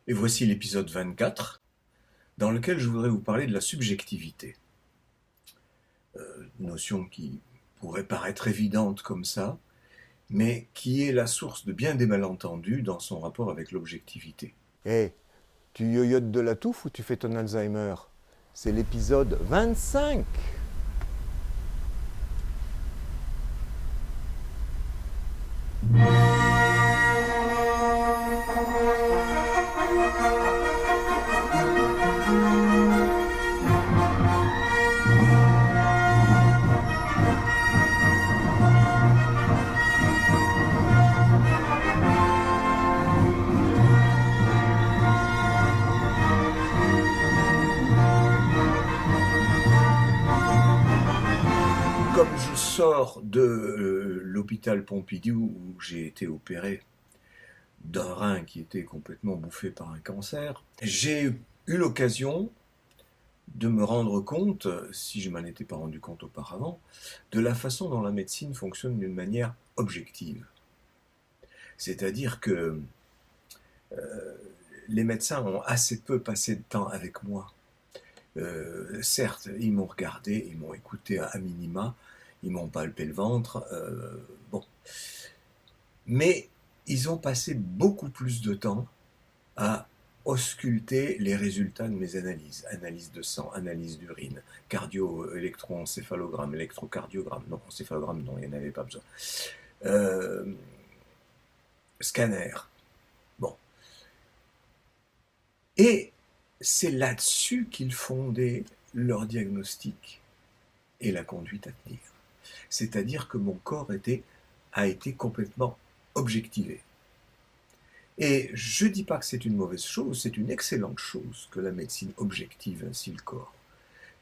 Et voici l'épisode 24, dans lequel je voudrais vous parler de la subjectivité. Notion qui pourrait paraître évidente comme ça, mais qui est la source de bien des malentendus dans son rapport avec l'objectivité. Hé, tu yoyotes de la touffe ou tu fais ton Alzheimer? C'est l'épisode 25. Comme je sors de l'hôpital Pompidou où j'ai été opéré d'un rein qui était complètement bouffé par un cancer, j'ai eu l'occasion de me rendre compte, si je m'en étais pas rendu compte auparavant, de la façon dont la médecine fonctionne d'une manière objective. C'est-à-dire que les médecins ont assez peu passé de temps avec moi. Certes, ils m'ont regardé, ils m'ont écouté à minima, ils m'ont palpé le ventre, bon. Mais ils ont passé beaucoup plus de temps à ausculter les résultats de mes analyses. Analyse de sang, analyse d'urine, cardio, électroencéphalogramme, électrocardiogramme. Non, encéphalogramme, non, il n'y en avait pas besoin. Euh, Scanner. Bon. Et c'est là-dessus qu'ils fondaient leur diagnostic et la conduite à tenir. C'est-à-dire que mon corps a été complètement objectivé. Et je ne dis pas que c'est une mauvaise chose, c'est une excellente chose que la médecine objective ainsi le corps.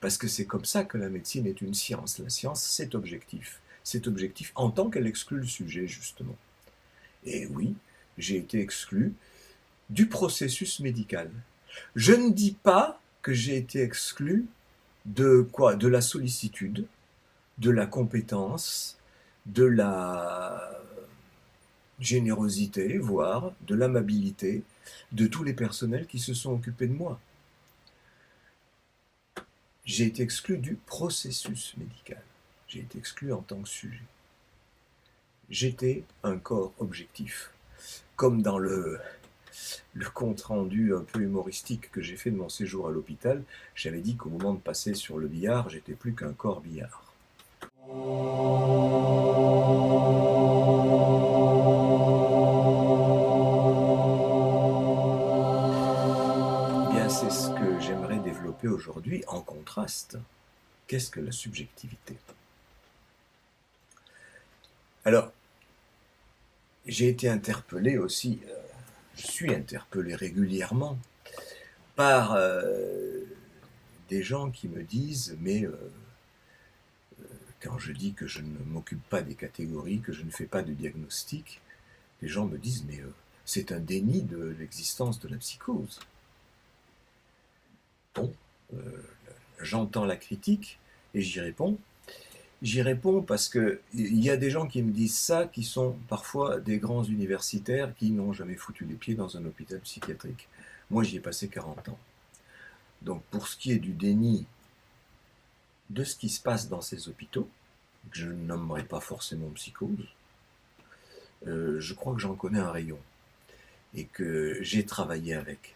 Parce que c'est comme ça que la médecine est une science. La science, c'est objectif. C'est objectif en tant qu'elle exclut le sujet, justement. Et oui, j'ai été exclu du processus médical. Je ne dis pas que j'ai été exclu de quoi? De la sollicitude, de la compétence, de la générosité, voire de l'amabilité de tous les personnels qui se sont occupés de moi. J'ai été exclu du processus médical. J'ai été exclu en tant que sujet. J'étais un corps objectif. Comme dans le compte-rendu un peu humoristique que j'ai fait de mon séjour à l'hôpital, j'avais dit qu'au moment de passer sur le billard, j'étais plus qu'un corps billard. Eh bien, c'est ce que j'aimerais développer aujourd'hui en contraste. Qu'est-ce que la subjectivité? Alors, j'ai été interpellé aussi, je suis interpellé régulièrement par des gens qui me disent, mais quand je dis que je ne m'occupe pas des catégories, que je ne fais pas de diagnostic, les gens me disent, mais c'est un déni de l'existence de la psychose. Bon, j'entends la critique et j'y réponds. J'y réponds parce qu'il y a des gens qui me disent ça, qui sont parfois des grands universitaires qui n'ont jamais foutu les pieds dans un hôpital psychiatrique. Moi, j'y ai passé 40 ans. Donc, pour ce qui est du déni de ce qui se passe dans ces hôpitaux, que je ne nommerai pas forcément psychose, je crois que j'en connais un rayon et que j'ai travaillé avec.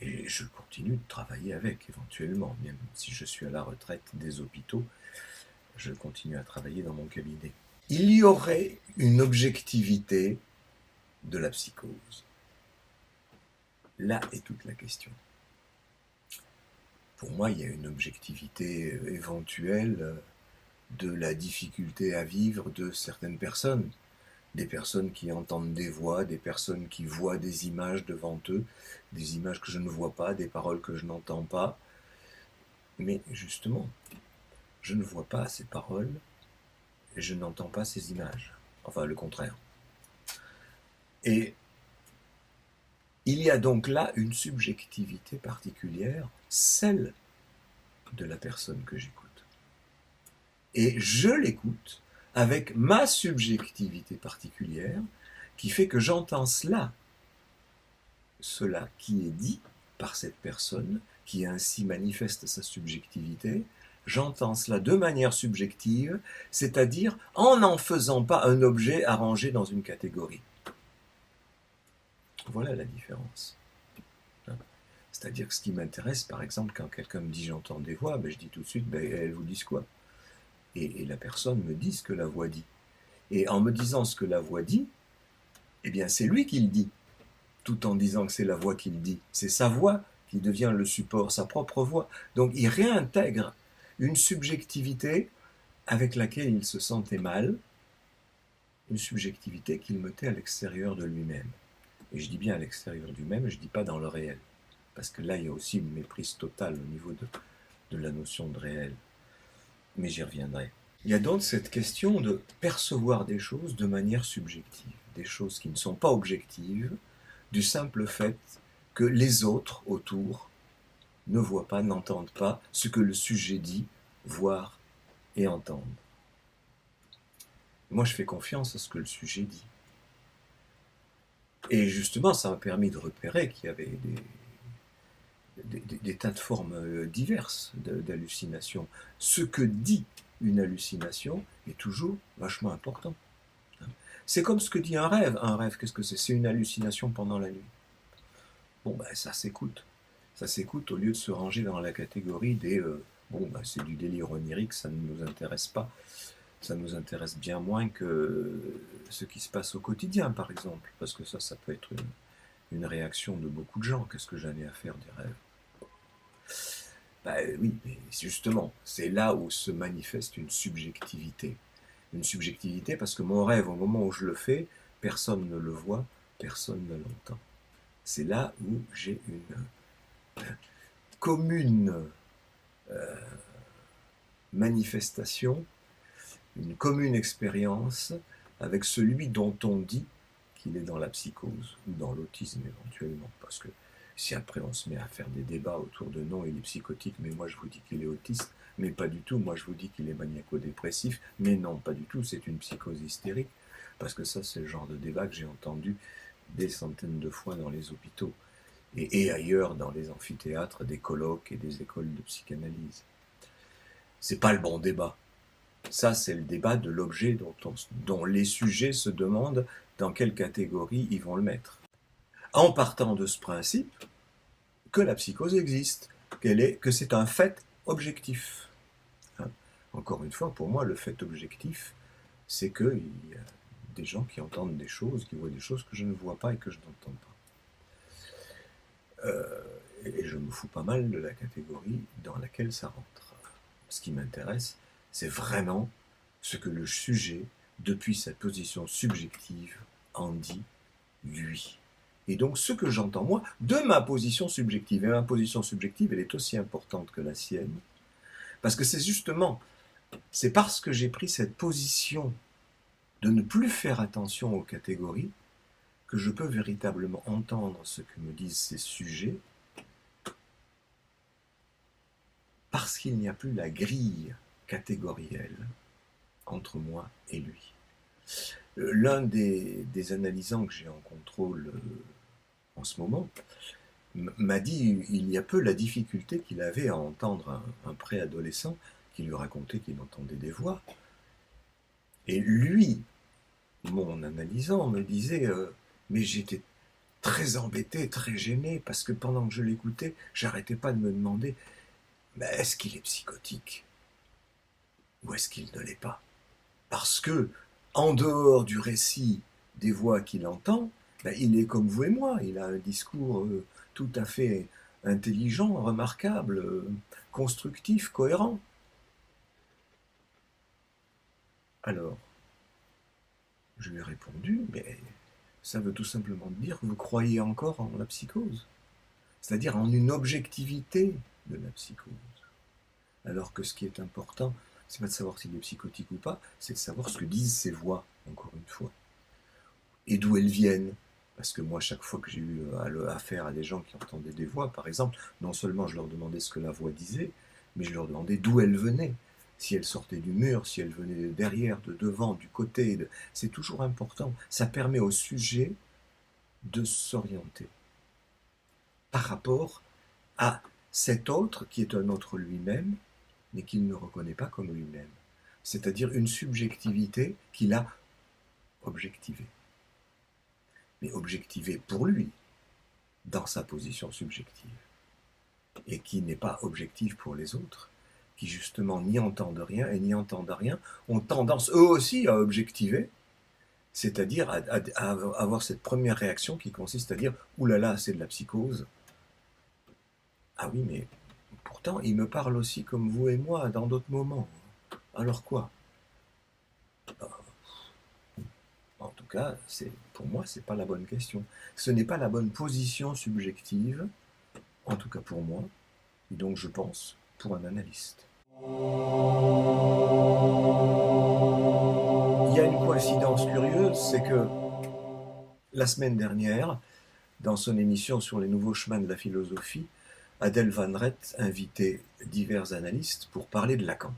Et je continue de travailler avec, éventuellement, même si je suis à la retraite des hôpitaux, je continue à travailler dans mon cabinet. Il y aurait une objectivité de la psychose. Là est toute la question. Pour moi, il y a une objectivité éventuelle de la difficulté à vivre de certaines personnes. Des personnes qui entendent des voix, des personnes qui voient des images devant eux, des images que je ne vois pas, des paroles que je n'entends pas. Mais justement, je ne vois pas ces paroles et je n'entends pas ces images. Enfin, le contraire. Et il y a donc là une subjectivité particulière, celle de la personne que j'écoute. Et je l'écoute avec ma subjectivité particulière qui fait que j'entends cela. cela qui est dit par cette personne, qui ainsi manifeste sa subjectivité, j'entends cela de manière subjective, c'est-à-dire en n'en faisant pas un objet arrangé dans une catégorie. Voilà la différence. C'est-à-dire que ce qui m'intéresse, par exemple, quand quelqu'un me dit j'entends des voix, ben je dis tout de suite, ben, elles vous disent quoi? Et la personne me dit ce que la voix dit. Et en me disant ce que la voix dit, eh bien c'est lui qui le dit, tout en disant que c'est la voix qui le dit. C'est sa voix qui devient le support, sa propre voix. Donc il réintègre une subjectivité avec laquelle il se sentait mal, une subjectivité qu'il mettait à l'extérieur de lui-même. Et je dis bien à l'extérieur du même, je ne dis pas dans le réel. Parce que là, il y a aussi une méprise totale au niveau de la notion de réel. Mais j'y reviendrai. Il y a donc cette question de percevoir des choses de manière subjective, des choses qui ne sont pas objectives, du simple fait que les autres autour ne voient pas, n'entendent pas ce que le sujet dit, voient et entendent. Moi, je fais confiance à ce que le sujet dit. Et justement, ça m'a permis de repérer qu'il y avait des tas de formes diverses d'hallucinations. Ce que dit une hallucination est toujours vachement important. C'est comme ce que dit un rêve. Un rêve, qu'est-ce que c'est? C'est une hallucination pendant la nuit. Bon, ben, ça s'écoute. Ça s'écoute au lieu de se ranger dans la catégorie des c'est du délire onirique, ça ne nous intéresse pas. Ça nous intéresse bien moins que ce qui se passe au quotidien, par exemple. Parce que ça peut être une réaction de beaucoup de gens. Qu'est-ce que j'en ai à faire des rêves? Oui, mais justement, c'est là où se manifeste une subjectivité. Une subjectivité parce que mon rêve, au moment où je le fais, personne ne le voit, personne ne l'entend. C'est là où j'ai une commune manifestation, une commune expérience avec celui dont on dit qu'il est dans la psychose ou dans l'autisme éventuellement. Parce que si après on se met à faire des débats autour de non, il est psychotique, mais moi je vous dis qu'il est autiste, mais pas du tout, moi je vous dis qu'il est maniaco-dépressif, mais non, pas du tout, c'est une psychose hystérique, parce que ça c'est le genre de débat que j'ai entendu des centaines de fois dans les hôpitaux, et ailleurs dans les amphithéâtres, des colloques et des écoles de psychanalyse. C'est pas le bon débat. Ça, c'est le débat de l'objet dont les sujets se demandent dans quelle catégorie ils vont le mettre. En partant de ce principe que la psychose existe, que c'est un fait objectif. Encore une fois, pour moi, le fait objectif, c'est qu'il y a des gens qui entendent des choses, qui voient des choses que je ne vois pas et que je n'entends pas. Et je me fous pas mal de la catégorie dans laquelle ça rentre. Ce qui m'intéresse, c'est vraiment ce que le sujet, depuis sa position subjective, en dit lui. Et donc ce que j'entends moi, de ma position subjective, et ma position subjective, elle est aussi importante que la sienne, parce que c'est parce que j'ai pris cette position de ne plus faire attention aux catégories, que je peux véritablement entendre ce que me disent ces sujets, parce qu'il n'y a plus la grille catégorielle entre moi et lui. L'un des analysants que j'ai en contrôle en ce moment m'a dit il y a peu la difficulté qu'il avait à entendre un préadolescent qui lui racontait qu'il entendait des voix. Et lui, mon analysant, me disait mais j'étais très embêté, très gêné, parce que pendant que je l'écoutais, j'arrêtais pas de me demander mais est-ce qu'il est psychotique ou est-ce qu'il ne l'est pas? Parce que, en dehors du récit des voix qu'il entend, il est comme vous et moi, il a un discours tout à fait intelligent, remarquable, constructif, cohérent. Alors, je lui ai répondu, mais ça veut tout simplement dire que vous croyez encore en la psychose, c'est-à-dire en une objectivité de la psychose. Alors que ce qui est important, c'est pas de savoir s'il est psychotique ou pas, c'est de savoir ce que disent ces voix, encore une fois. Et d'où elles viennent. Parce que moi, chaque fois que j'ai eu affaire à des gens qui entendaient des voix, par exemple, non seulement je leur demandais ce que la voix disait, mais je leur demandais d'où elle venait. Si elle sortait du mur, si elle venait de derrière, de devant, du côté. C'est toujours important. Ça permet au sujet de s'orienter. par rapport à cet autre qui est un autre lui-même, mais qu'il ne reconnaît pas comme lui-même. C'est-à-dire une subjectivité qu'il a objectivée. Mais objectivée pour lui, dans sa position subjective. Et qui n'est pas objective pour les autres, qui justement n'y entendent rien et n'y entendent rien, ont tendance eux aussi à objectiver, c'est-à-dire à avoir cette première réaction qui consiste à dire « Ouh là là, c'est de la psychose ». Ah oui, mais pourtant, il me parle aussi comme vous et moi dans d'autres moments. Alors quoi? En tout cas, pour moi, ce n'est pas la bonne question. Ce n'est pas la bonne position subjective, en tout cas pour moi, et donc je pense pour un analyste. Il y a une coïncidence curieuse, c'est que la semaine dernière, dans son émission sur les nouveaux chemins de la philosophie, Adèle Van Rett invitait divers analystes pour parler de Lacan.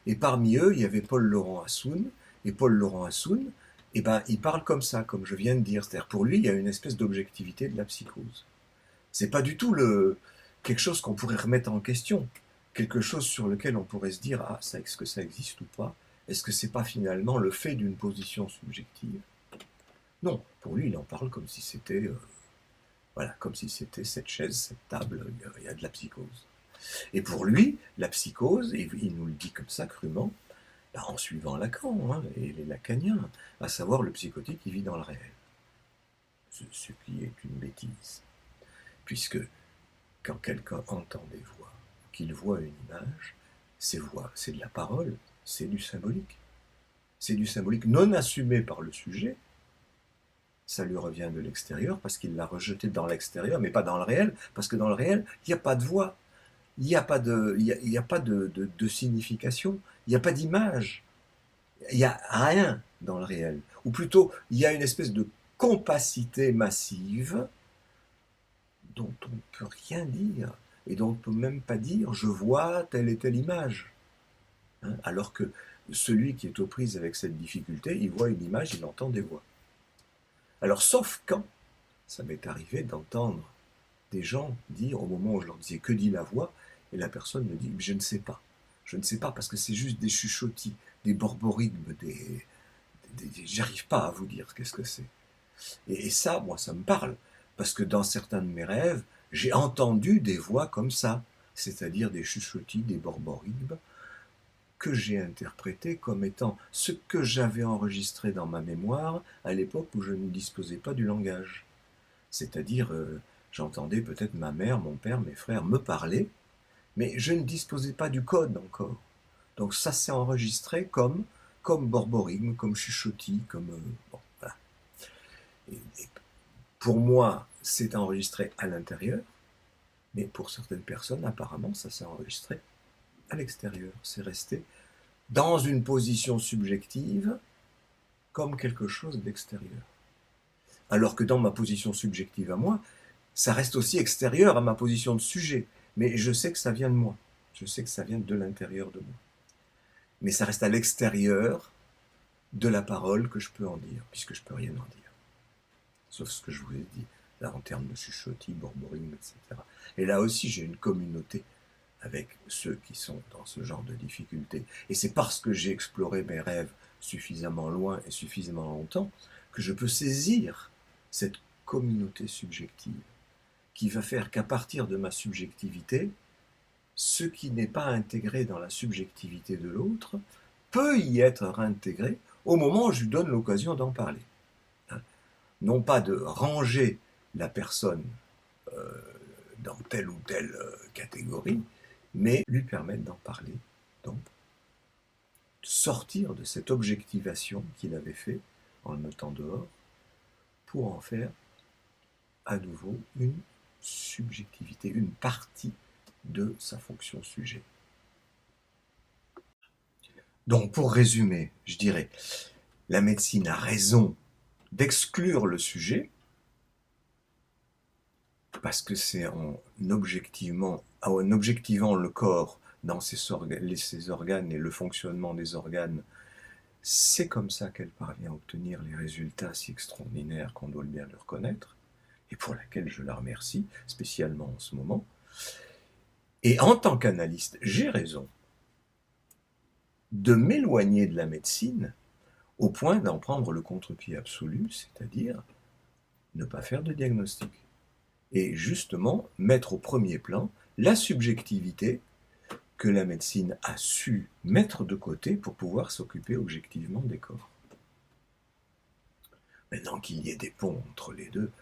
Et parmi eux, il y avait Paul-Laurent Assoun, et Paul-Laurent Assoun, il parle comme ça, comme je viens de dire. C'est-à-dire pour lui, il y a une espèce d'objectivité de la psychose. C'est pas du tout quelque chose qu'on pourrait remettre en question, quelque chose sur lequel on pourrait se dire « Ah, est-ce que ça existe ou pas? Est-ce que c'est pas finalement le fait d'une position subjective ?» Non, pour lui, il en parle comme si c'était comme si c'était cette chaise, cette table, il y a de la psychose. Et pour lui, la psychose, et il nous le dit comme ça crûment, en suivant Lacan et les lacaniens, à savoir le psychotique qui vit dans le réel. Ce qui est une bêtise. Puisque quand quelqu'un entend des voix, qu'il voit une image, ces voix, c'est de la parole, c'est du symbolique. C'est du symbolique non assumé par le sujet. Ça lui revient de l'extérieur parce qu'il l'a rejeté dans l'extérieur, mais pas dans le réel, parce que dans le réel, il n'y a pas de voix, il n'y a pas de signification, il n'y a pas d'image, il n'y a rien dans le réel. Ou plutôt, il y a une espèce de compacité massive dont on ne peut rien dire, et dont on ne peut même pas dire « je vois telle et telle image ». Alors que celui qui est aux prises avec cette difficulté, il voit une image, il entend des voix. Alors, sauf quand ça m'est arrivé d'entendre des gens dire, au moment où je leur disais « que dit la voix ?» et la personne me dit « je ne sais pas ». Je ne sais pas parce que c'est juste des chuchotis, des borborigmes, j'arrive pas à vous dire qu'est-ce que c'est. Et ça, moi, ça me parle. Parce que dans certains de mes rêves, j'ai entendu des voix comme ça, c'est-à-dire des chuchotis, des borborigmes, que j'ai interprétés comme étant ce que j'avais enregistré dans ma mémoire à l'époque où je ne disposais pas du langage. C'est-à-dire, j'entendais peut-être ma mère, mon père, mes frères me parler, mais je ne disposais pas du code encore. Donc ça s'est enregistré comme borborigme, comme chuchotis, comme... bon, voilà. Et pour moi, c'est enregistré à l'intérieur, mais pour certaines personnes, apparemment, ça s'est enregistré à l'extérieur. C'est resté dans une position subjective comme quelque chose d'extérieur. Alors que dans ma position subjective à moi, ça reste aussi extérieur à ma position de sujet. Mais je sais que ça vient de moi. Je sais que ça vient de l'intérieur de moi. Mais ça reste à l'extérieur de la parole que je peux en dire, puisque je ne peux rien en dire. Sauf ce que je vous ai dit, là, en termes de chuchotis, borborigmes, etc. Et là aussi, j'ai une communauté avec ceux qui sont dans ce genre de difficultés. Et c'est parce que j'ai exploré mes rêves suffisamment loin et suffisamment longtemps que je peux saisir cette communauté subjective qui va faire qu'à partir de ma subjectivité, ce qui n'est pas intégré dans la subjectivité de l'autre peut y être réintégré au moment où je lui donne l'occasion d'en parler. Non pas de ranger la personne dans telle ou telle catégorie, mais lui permettre d'en parler, donc sortir de cette objectivation qu'il avait fait en le mettant dehors pour en faire à nouveau une subjectivité, une partie de sa fonction sujet. Donc pour résumer, je dirais, la médecine a raison d'exclure le sujet parce que c'est en objectivant le corps dans ses organes et le fonctionnement des organes, c'est comme ça qu'elle parvient à obtenir les résultats si extraordinaires qu'on doit bien le reconnaître. et pour laquelle je la remercie, spécialement en ce moment. Et en tant qu'analyste, j'ai raison de m'éloigner de la médecine au point d'en prendre le contre-pied absolu, c'est-à-dire ne pas faire de diagnostic. Et justement, mettre au premier plan la subjectivité que la médecine a su mettre de côté pour pouvoir s'occuper objectivement des corps. Maintenant qu'il y ait des ponts entre les deux,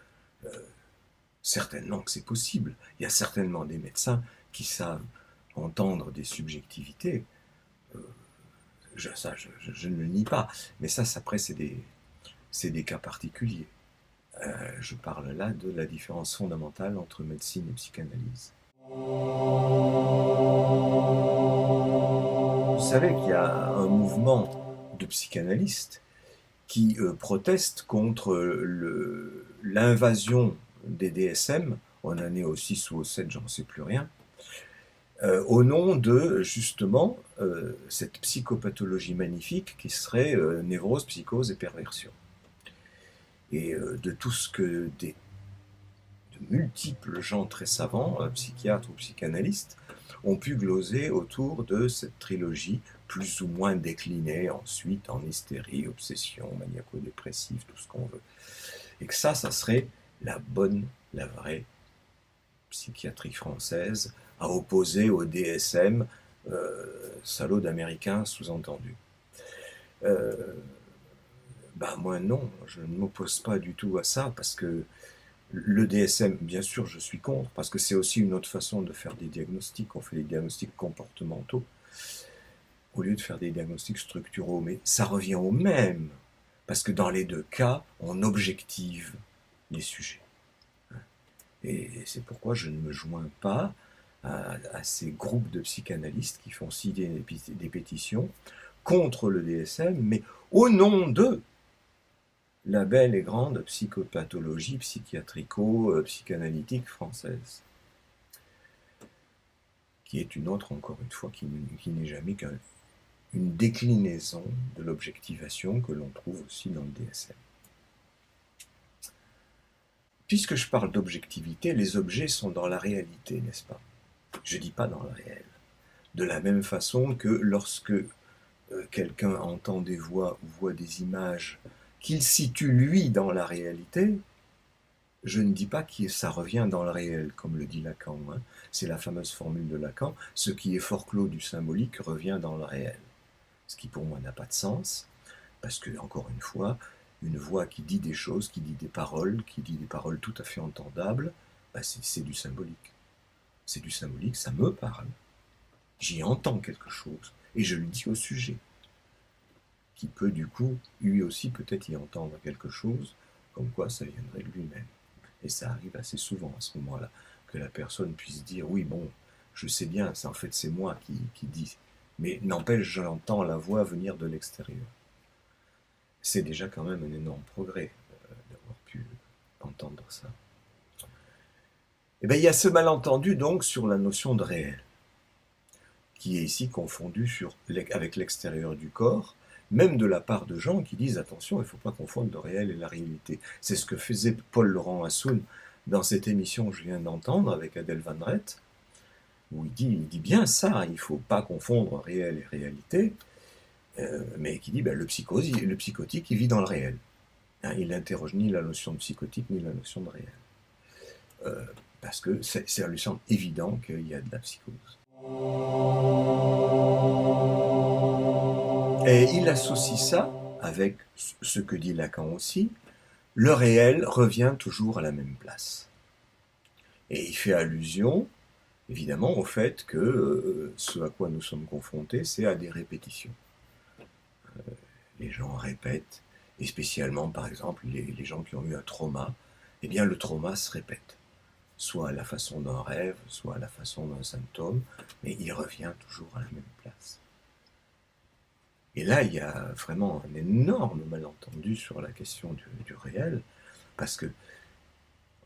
certainement que c'est possible. Il y a certainement des médecins qui savent entendre des subjectivités. Je ne le nie pas. Mais ça après, c'est des cas particuliers. Je parle là de la différence fondamentale entre médecine et psychanalyse. Vous savez qu'il y a un mouvement de psychanalystes qui protestent contre l'invasion des DSM, on en est au 6 ou au 7, j'en sais plus rien, au nom de, justement, cette psychopathologie magnifique qui serait névrose, psychose et perversion. Et de tout ce que de multiples gens très savants, psychiatres ou psychanalystes, ont pu gloser autour de cette trilogie, plus ou moins déclinée ensuite en hystérie, obsession, maniaco-dépressif, tout ce qu'on veut. Et que ça serait la bonne, la vraie psychiatrie française, à opposer au DSM, salaud d'américain sous-entendu. Moi non, je ne m'oppose pas du tout à ça, parce que le DSM, bien sûr, je suis contre, parce que c'est aussi une autre façon de faire des diagnostics. On fait des diagnostics comportementaux au lieu de faire des diagnostics structuraux. Mais ça revient au même, parce que dans les deux cas, on objective les sujets. Et c'est pourquoi je ne me joins pas à ces groupes de psychanalystes qui font signer des pétitions contre le DSM, mais au nom de la belle et grande psychopathologie psychiatrico-psychanalytique française, qui est une autre, encore une fois, qui n'est jamais qu'une déclinaison de l'objectivation que l'on trouve aussi dans le DSM. Puisque je parle d'objectivité, les objets sont dans la réalité, n'est-ce pas? Je ne dis pas dans le réel. De la même façon que lorsque quelqu'un entend des voix ou voit des images qu'il situe lui dans la réalité, je ne dis pas que ça revient dans le réel, comme le dit Lacan. C'est la fameuse formule de Lacan, ce qui est forclos du symbolique revient dans le réel. Ce qui pour moi n'a pas de sens, parce que, encore une fois, une voix qui dit des choses, qui dit des paroles tout à fait entendables, c'est du symbolique. C'est du symbolique, ça me parle. J'y entends quelque chose, et je le dis au sujet, qui peut du coup, lui aussi peut-être y entendre quelque chose, comme quoi ça viendrait de lui-même. Et ça arrive assez souvent à ce moment-là, que la personne puisse dire, oui bon, je sais bien, en fait c'est moi qui dis, mais n'empêche, j'entends la voix venir de l'extérieur. C'est déjà quand même un énorme progrès d'avoir pu entendre ça. Et bien il y a ce malentendu donc sur la notion de réel, qui est ici confondu avec l'extérieur du corps, même de la part de gens qui disent attention, il ne faut pas confondre le réel et la réalité. C'est ce que faisait Paul-Laurent Assoun dans cette émission que je viens d'entendre avec Adèle Van Rett, où il dit bien ça, il ne faut pas confondre réel et réalité, mais qui dit le psychotique, il vit dans le réel. Il n'interroge ni la notion de psychotique ni la notion de réel. Parce que ça lui semble évident qu'il y a de la psychose. Et il associe ça avec ce que dit Lacan aussi, le réel revient toujours à la même place. Et il fait allusion, évidemment, au fait que ce à quoi nous sommes confrontés, c'est à des répétitions. Les gens répètent, et spécialement, par exemple, les gens qui ont eu un trauma, eh bien le trauma se répète. Soit à la façon d'un rêve, soit à la façon d'un symptôme, mais il revient toujours à la même place. Et là, il y a vraiment un énorme malentendu sur la question du réel, parce que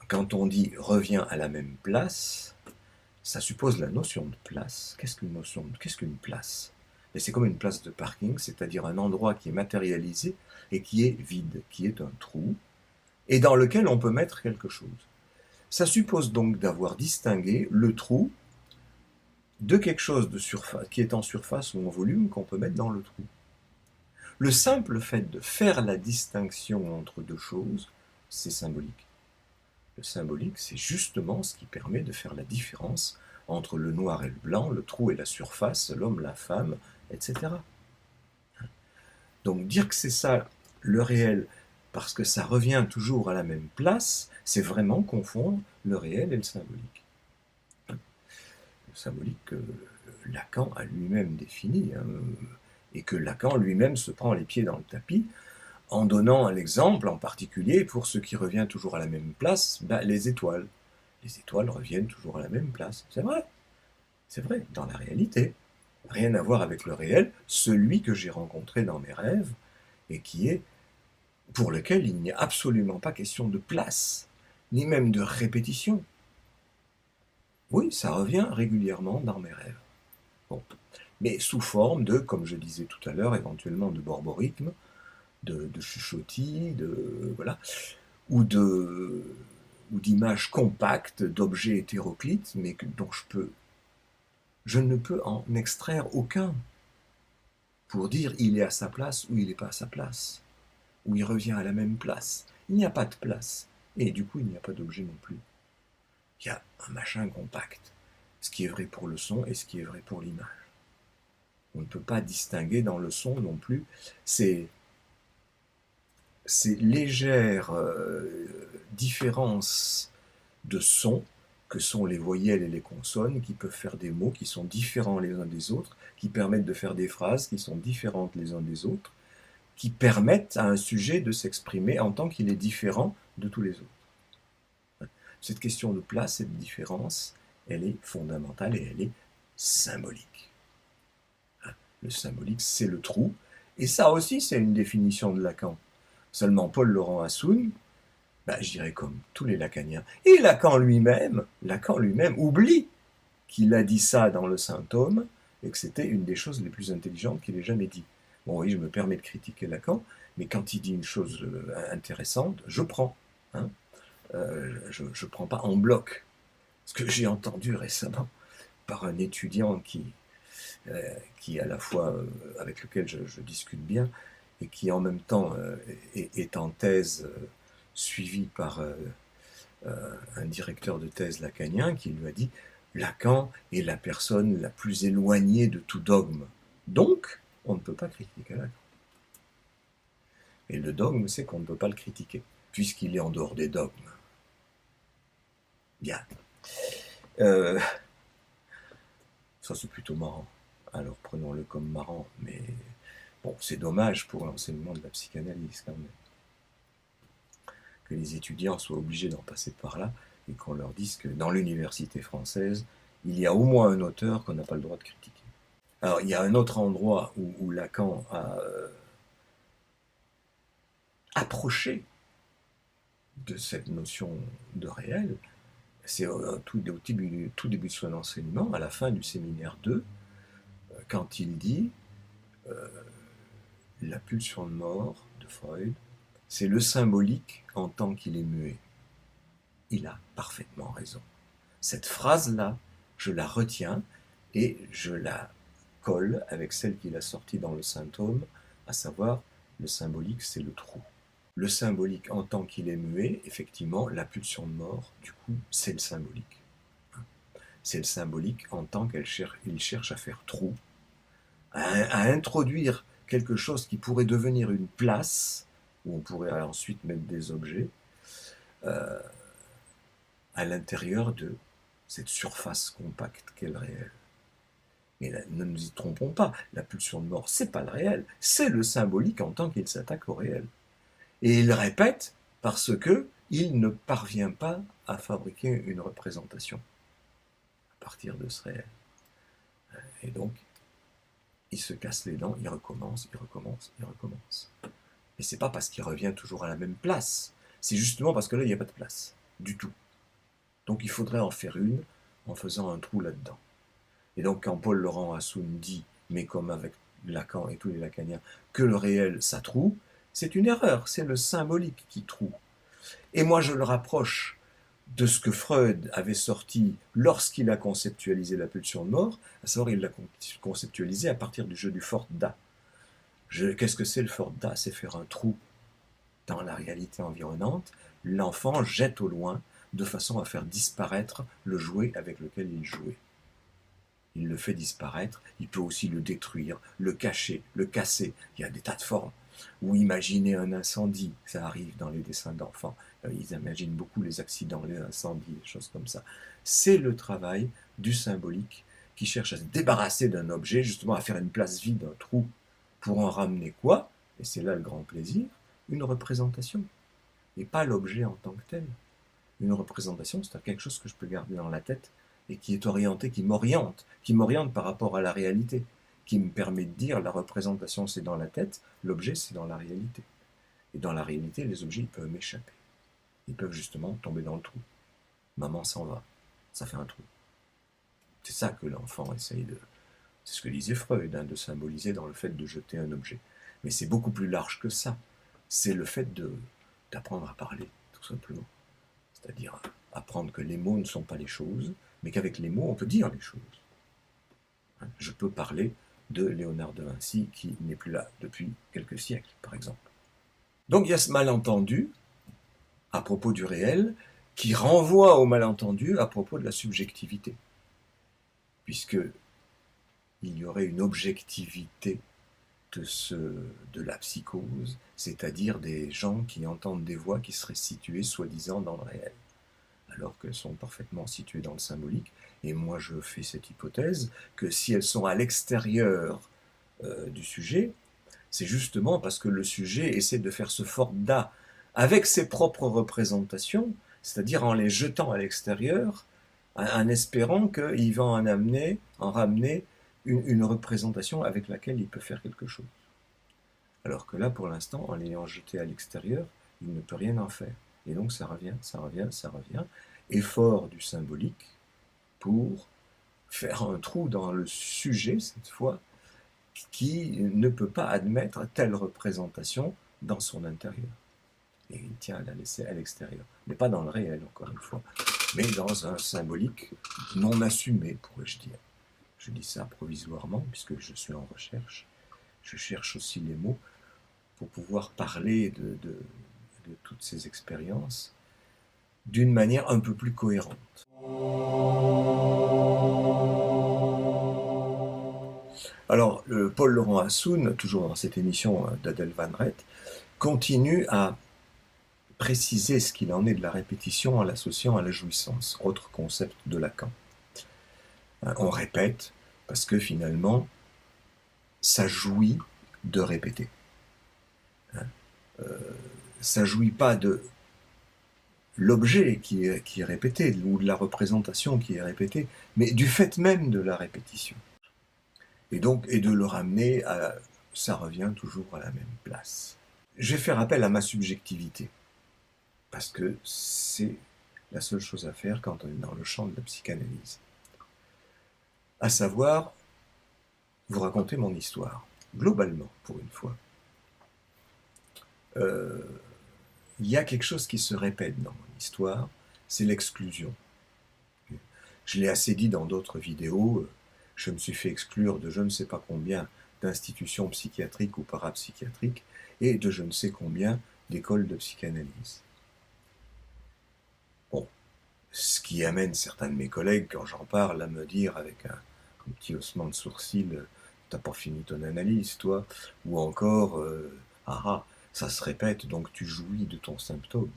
quand on dit « revient à la même place », ça suppose la notion de place. Qu'est-ce qu'une place? Et c'est comme une place de parking, c'est-à-dire un endroit qui est matérialisé et qui est vide, qui est un trou, et dans lequel on peut mettre quelque chose. Ça suppose donc d'avoir distingué le trou de quelque chose de surface, qui est en surface ou en volume qu'on peut mettre dans le trou. Le simple fait de faire la distinction entre deux choses, c'est symbolique. Le symbolique, c'est justement ce qui permet de faire la différence entre le noir et le blanc, le trou et la surface, l'homme, la femme, etc. Donc dire que c'est ça le réel, parce que ça revient toujours à la même place, c'est vraiment confondre le réel et le symbolique. Le symbolique que Lacan a lui-même défini, et que Lacan lui-même se prend les pieds dans le tapis, en donnant un exemple en particulier pour ce qui revient toujours à la même place, les étoiles. Les étoiles reviennent toujours à la même place. C'est vrai, dans la réalité. Rien à voir avec le réel, celui que j'ai rencontré dans mes rêves, et qui est, pour lequel il n'y a absolument pas question de place, ni même de répétition. Oui, ça revient régulièrement dans mes rêves. Bon. Mais sous forme de, comme je disais tout à l'heure, éventuellement de borborygme, de chuchotis, voilà, ou d'images compactes, d'objets hétéroclites, mais dont je ne peux en extraire aucun pour dire il est à sa place ou il n'est pas à sa place, ou il revient à la même place. Il n'y a pas de place, et du coup il n'y a pas d'objet non plus. Il y a un machin compact, ce qui est vrai pour le son et ce qui est vrai pour l'image. On ne peut pas distinguer dans le son non plus ces légères différences de son que sont les voyelles et les consonnes, qui peuvent faire des mots qui sont différents les uns des autres, qui permettent de faire des phrases qui sont différentes les uns des autres, qui permettent à un sujet de s'exprimer en tant qu'il est différent de tous les autres. Cette question de place, cette différence, elle est fondamentale et elle est symbolique. Le symbolique, c'est le trou, et ça aussi, c'est une définition de Lacan. Seulement Paul-Laurent Assoun, je dirais comme tous les lacaniens, et Lacan lui-même oublie qu'il a dit ça dans le Symptôme, et que c'était une des choses les plus intelligentes qu'il ait jamais dit. Bon oui, je me permets de critiquer Lacan, mais quand il dit une chose intéressante, je prends. Je ne prends pas en bloc. Ce que j'ai entendu récemment par un étudiant qui à la fois avec lequel je discute bien, et qui en même temps est en thèse suivi par un directeur de thèse lacanien qui lui a dit « Lacan est la personne la plus éloignée de tout dogme. Donc, on ne peut pas critiquer Lacan. » Et le dogme, c'est qu'on ne peut pas le critiquer, puisqu'il est en dehors des dogmes. Bien. Ça, c'est plutôt marrant. Alors, prenons-le comme marrant, mais bon, c'est dommage pour l'enseignement de la psychanalyse, quand même. Que les étudiants soient obligés d'en passer par là, et qu'on leur dise que dans l'université française, il y a au moins un auteur qu'on n'a pas le droit de critiquer. Alors, il y a un autre endroit où Lacan a approché de cette notion de réel, c'est au tout début de son enseignement, à la fin du séminaire 2, quand il dit la pulsion de mort de Freud, c'est le symbolique en tant qu'il est muet. Il a parfaitement raison. Cette phrase-là, je la retiens et je la colle avec celle qu'il a sortie dans le Symptôme, à savoir le symbolique, c'est le trou. Le symbolique en tant qu'il est muet, effectivement, la pulsion de mort, du coup, c'est le symbolique. C'est le symbolique en tant qu'il cherche à faire trou, à introduire quelque chose qui pourrait devenir une place, où on pourrait ensuite mettre des objets, à l'intérieur de cette surface compacte qu'est le réel. Mais là, ne nous y trompons pas, la pulsion de mort, c'est pas le réel, c'est le symbolique en tant qu'il s'attaque au réel. Et il répète parce que il ne parvient pas à fabriquer une représentation à partir de ce réel. Et donc, il se casse les dents, il recommence. Et c'est pas parce qu'il revient toujours à la même place, c'est justement parce que là, il n'y a pas de place, du tout. Donc il faudrait en faire une en faisant un trou là-dedans. Et donc quand Paul-Laurent Assoun dit, mais comme avec Lacan et tous les lacaniens, que le réel, ça troue, c'est une erreur, c'est le symbolique qui troue. Et moi je le rapproche de ce que Freud avait sorti lorsqu'il a conceptualisé la pulsion de mort, à savoir il l'a conceptualisé à partir du jeu du Fort-Da. Qu'est-ce que c'est le Fort-Da? C'est faire un trou dans la réalité environnante. L'enfant jette au loin de façon à faire disparaître le jouet avec lequel il jouait. Il le fait disparaître, il peut aussi le détruire, le cacher, le casser. Il y a des tas de formes. Ou imaginer un incendie, ça arrive dans les dessins d'enfants. Ils imaginent beaucoup les accidents, les incendies, des choses comme ça. C'est le travail du symbolique qui cherche à se débarrasser d'un objet, justement à faire une place vide, un trou, pour en ramener quoi? Et c'est là le grand plaisir, une représentation. Et pas l'objet en tant que tel. Une représentation, c'est quelque chose que je peux garder dans la tête et qui est orienté, qui m'oriente par rapport à la réalité, qui me permet de dire la représentation c'est dans la tête, l'objet c'est dans la réalité. Et dans la réalité, les objets ils peuvent m'échapper. Ils peuvent justement tomber dans le trou. Maman s'en va, ça fait un trou. C'est ça que l'enfant essaye de... C'est ce que disait Freud, de symboliser dans le fait de jeter un objet. Mais c'est beaucoup plus large que ça. C'est le fait d'apprendre à parler, tout simplement. C'est-à-dire apprendre que les mots ne sont pas les choses, mais qu'avec les mots, on peut dire les choses. Je peux parler de Léonard de Vinci, qui n'est plus là depuis quelques siècles, par exemple. Donc il y a ce malentendu à propos du réel, qui renvoie au malentendu à propos de la subjectivité. Puisque il y aurait une objectivité de la psychose, c'est-à-dire des gens qui entendent des voix qui seraient situées soi-disant dans le réel, alors qu'elles sont parfaitement situées dans le symbolique. Et moi je fais cette hypothèse que si elles sont à l'extérieur du sujet, c'est justement parce que le sujet essaie de faire ce Fort-Da avec ses propres représentations, c'est-à-dire en les jetant à l'extérieur, en espérant qu'il va en ramener une représentation avec laquelle il peut faire quelque chose. Alors que là, pour l'instant, en l'ayant jeté à l'extérieur, il ne peut rien en faire. Et donc ça revient, ça revient, ça revient. Effort du symbolique pour faire un trou dans le sujet, cette fois, qui ne peut pas admettre telle représentation dans son intérieur. Et il tient à la laisser à l'extérieur. Mais pas dans le réel, encore une fois, mais dans un symbolique non assumé, pourrais-je dire. Je dis ça provisoirement, puisque je suis en recherche. Je cherche aussi les mots pour pouvoir parler de toutes ces expériences d'une manière un peu plus cohérente. Alors, Paul Laurent Assoun, toujours dans cette émission d'Adèle Van Rett, continue à préciser ce qu'il en est de la répétition en l'associant à la jouissance, autre concept de Lacan. On répète parce que finalement, ça jouit de répéter. Ça jouit pas de l'objet qui est répété, ou de la représentation qui est répétée, mais du fait même de la répétition. Et donc, et de le ramener à... ça revient toujours à la même place. Je vais faire appel à ma subjectivité, parce que c'est la seule chose à faire quand on est dans le champ de la psychanalyse. À savoir, vous raconter mon histoire, globalement, pour une fois. Il y a quelque chose qui se répète dans mon histoire, c'est l'exclusion. Je l'ai assez dit dans d'autres vidéos, je me suis fait exclure de je ne sais pas combien d'institutions psychiatriques ou parapsychiatriques et de je ne sais combien d'écoles de psychanalyse. Bon, ce qui amène certains de mes collègues, quand j'en parle, à me dire avec un petit haussement de sourcil, t'as pas fini ton analyse, toi, ou encore, ça se répète, donc tu jouis de ton symptôme.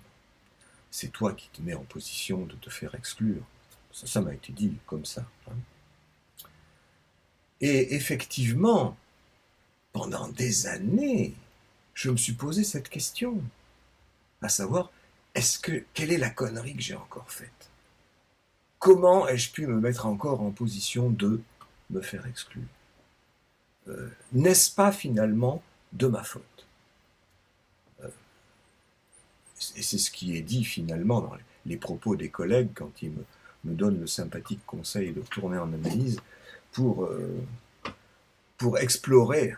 C'est toi qui te mets en position de te faire exclure. Ça m'a été dit comme ça. Et effectivement, pendant des années, je me suis posé cette question, à savoir, quelle est la connerie que j'ai encore faite? Comment ai-je pu me mettre encore en position de me faire exclure? N'est-ce pas finalement de ma faute? Et c'est ce qui est dit finalement dans les propos des collègues quand ils me donnent le sympathique conseil de retourner en analyse pour explorer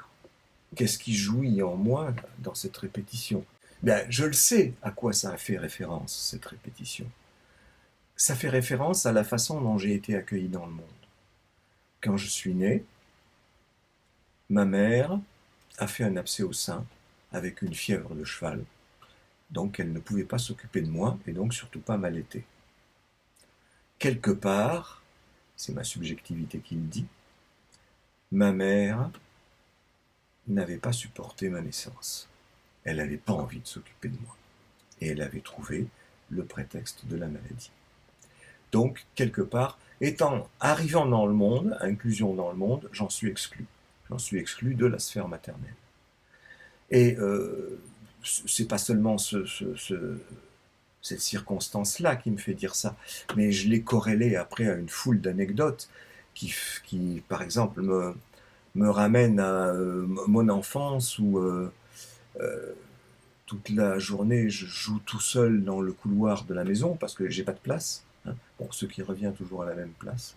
qu'est-ce qui jouit en moi dans cette répétition. Bien, je le sais à quoi ça a fait référence, cette répétition. ça fait référence à la façon dont j'ai été accueilli dans le monde. Quand je suis né, ma mère a fait un abcès au sein avec une fièvre de cheval, donc elle ne pouvait pas s'occuper de moi et donc surtout pas m'allaiter. Quelque part, c'est ma subjectivité qui le dit, ma mère n'avait pas supporté ma naissance. Elle n'avait pas envie de s'occuper de moi. Et elle avait trouvé le prétexte de la maladie. Donc, quelque part, arrivant dans le monde, inclusion dans le monde, j'en suis exclu. J'en suis exclu de la sphère maternelle. Et c'est pas seulement cette circonstance-là qui me fait dire ça, mais je l'ai corrélé après à une foule d'anecdotes qui par exemple, me ramènent à mon enfance où toute la journée je joue tout seul dans le couloir de la maison parce que j'ai pas de place. Hein. Bon, ce qui revient toujours à la même place.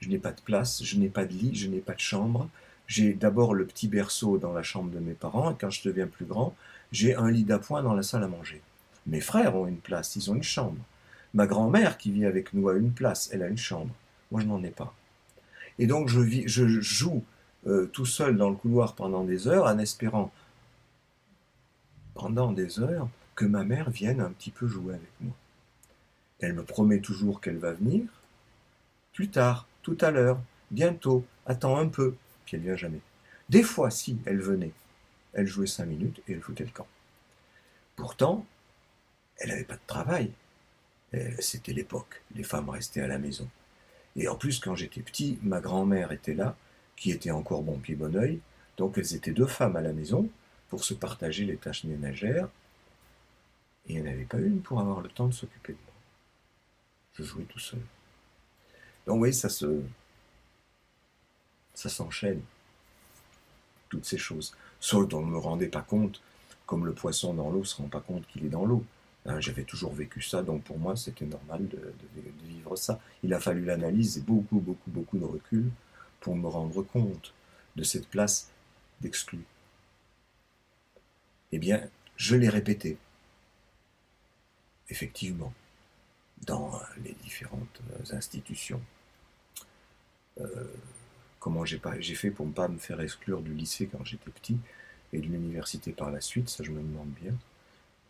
Je n'ai pas de place, je n'ai pas de lit, je n'ai pas de chambre. J'ai d'abord le petit berceau dans la chambre de mes parents, et quand je deviens plus grand, j'ai un lit d'appoint dans la salle à manger. Mes frères ont une place, ils ont une chambre. Ma grand-mère qui vit avec nous a une place, elle a une chambre. Moi, je n'en ai pas. Et donc, je joue tout seul dans le couloir pendant des heures, en espérant, pendant des heures, que ma mère vienne un petit peu jouer avec moi. Elle me promet toujours qu'elle va venir. Plus tard, tout à l'heure, bientôt, attends un peu. Puis elle vient jamais. Des fois, si, elle venait. Elle jouait 5 minutes et elle foutait le camp. Pourtant, elle n'avait pas de travail. C'était l'époque. Les femmes restaient à la maison. Et en plus, quand j'étais petit, ma grand-mère était là, qui était encore bon pied bon oeil. Donc elles étaient 2 femmes à la maison pour se partager les tâches ménagères. Et il n'y en avait pas une pour avoir le temps de s'occuper de moi. Je jouais tout seul. Donc oui, ça s'enchaîne, toutes ces choses. Sauf dont on ne me rendait pas compte, comme le poisson dans l'eau ne se rend pas compte qu'il est dans l'eau. Hein, j'avais toujours vécu ça, donc pour moi c'était normal de vivre ça. Il a fallu l'analyse et beaucoup de recul pour me rendre compte de cette place d'exclu. Eh bien, je l'ai répété, effectivement, dans les différentes institutions. Comment j'ai fait pour ne pas me faire exclure du lycée quand j'étais petit et de l'université par la suite, ça je me demande bien.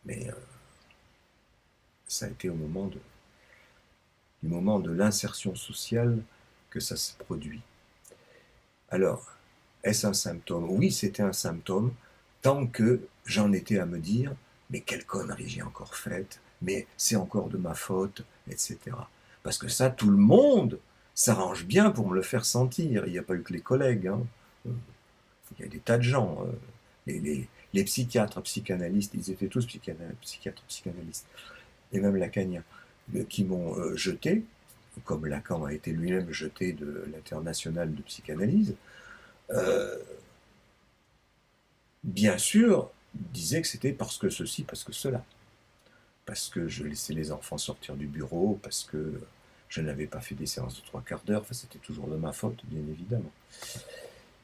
Mais ça a été au du moment de l'insertion sociale que ça s'est produit. Alors, est-ce un symptôme? Oui, c'était un symptôme, tant que j'en étais à me dire, mais quelle connerie j'ai encore faite, mais c'est encore de ma faute, etc. Parce que ça, tout le monde s'arrange bien pour me le faire sentir. Il n'y a pas eu que les collègues, hein. Il y a des tas de gens. Les psychiatres, psychanalystes, ils étaient tous psychiatres, psychanalystes, et même lacaniens, qui m'ont jeté, comme Lacan a été lui-même jeté de l'international de psychanalyse, bien sûr, disaient que c'était parce que ceci, parce que cela. Parce que je laissais les enfants sortir du bureau, parce que je n'avais pas fait des séances de 3/4 d'heure, enfin, c'était toujours de ma faute, bien évidemment.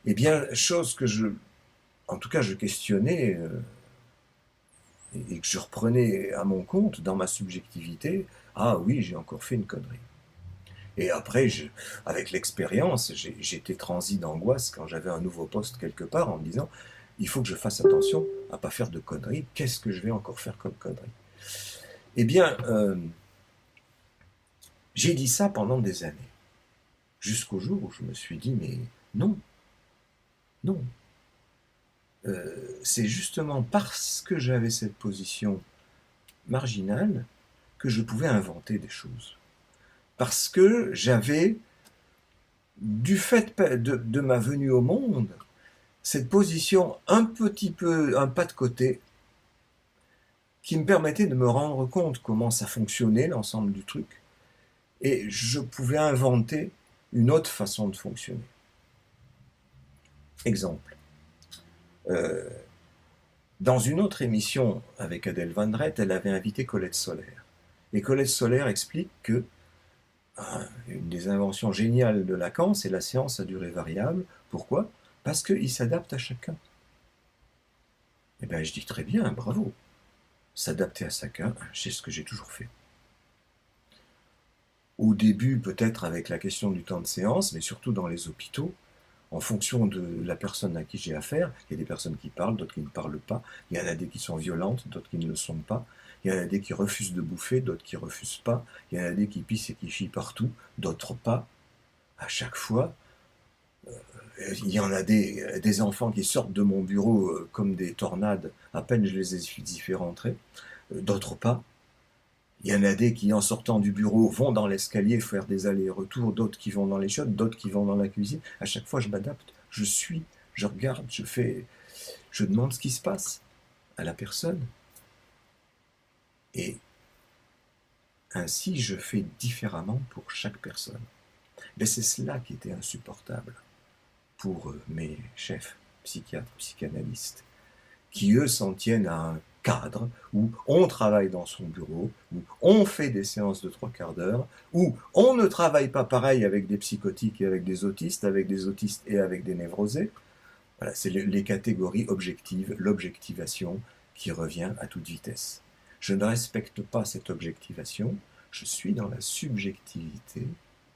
Eh bien, chose que en tout cas, je questionnais et que je reprenais à mon compte dans ma subjectivité. Ah oui, j'ai encore fait une connerie. Et après, avec l'expérience, j'étais transi d'angoisse quand j'avais un nouveau poste quelque part en me disant, il faut que je fasse attention à ne pas faire de conneries. Qu'est-ce que je vais encore faire comme connerie? Eh bien, j'ai dit ça pendant des années. Jusqu'au jour où je me suis dit, mais non, non. C'est justement parce que j'avais cette position marginale que je pouvais inventer des choses. Parce que j'avais, du fait de ma venue au monde, cette position un pas de côté, qui me permettait de me rendre compte comment ça fonctionnait, l'ensemble du truc, et je pouvais inventer une autre façon de fonctionner. Exemple. Dans une autre émission avec Adèle Van Dreth, elle avait invité Colette Solaire. Et Colette Solaire explique que une des inventions géniales de Lacan, c'est la séance à durée variable. Pourquoi? Parce qu'il s'adapte à chacun. Eh bien, je dis très bien, bravo. S'adapter à chacun, c'est ce que j'ai toujours fait. au début peut-être avec la question du temps de séance, mais surtout dans les hôpitaux, en fonction de la personne à qui j'ai affaire. Il y a des personnes qui parlent, d'autres qui ne parlent pas. Il y en a des qui sont violentes, d'autres qui ne le sont pas. Il y en a des qui refusent de bouffer, d'autres qui refusent pas. Il y en a des qui pissent et qui chient partout, d'autres pas. À chaque fois, il y en a des enfants qui sortent de mon bureau comme des tornades, à peine je les ai fait rentrer, d'autres pas. Il y en a des qui, en sortant du bureau, vont dans l'escalier faire des allers-retours, d'autres qui vont dans les chiottes, d'autres qui vont dans la cuisine. À chaque fois, je m'adapte, je suis, je regarde, je demande ce qui se passe à la personne. Et ainsi, je fais différemment pour chaque personne. Mais c'est cela qui était insupportable pour mes chefs, psychiatres, psychanalystes, qui eux s'en tiennent à un cadre où on travaille dans son bureau, où on fait des séances de 3/4 d'heure, où on ne travaille pas pareil avec des psychotiques et avec des autistes et avec des névrosés. Voilà, c'est les catégories objectives, l'objectivation qui revient à toute vitesse. Je ne respecte pas cette objectivation, je suis dans la subjectivité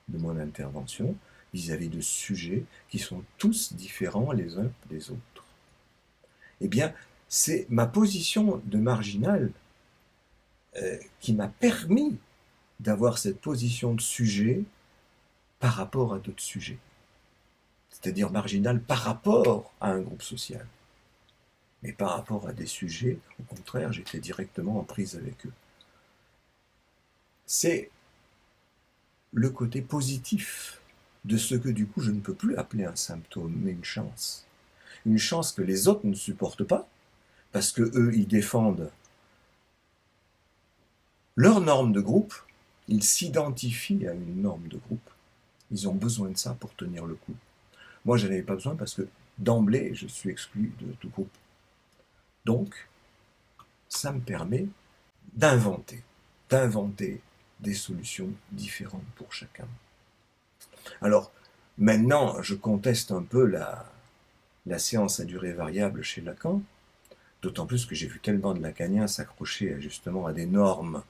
de mon intervention vis-à-vis de sujets qui sont tous différents les uns des autres. Eh bien, c'est ma position de marginal qui m'a permis d'avoir cette position de sujet par rapport à d'autres sujets. C'est-à-dire marginal par rapport à un groupe social. Mais par rapport à des sujets, au contraire, j'étais directement en prise avec eux. C'est le côté positif de ce que du coup je ne peux plus appeler un symptôme, mais une chance. Une chance que les autres ne supportent pas, parce que eux, ils défendent leur norme de groupe, ils s'identifient à une norme de groupe. Ils ont besoin de ça pour tenir le coup. Moi, je n'en avais pas besoin parce que d'emblée, je suis exclu de tout groupe. Donc, ça me permet d'inventer des solutions différentes pour chacun. Alors, maintenant, je conteste un peu la séance à durée variable chez Lacan, d'autant plus que j'ai vu tellement de lacaniens s'accrocher justement à des normes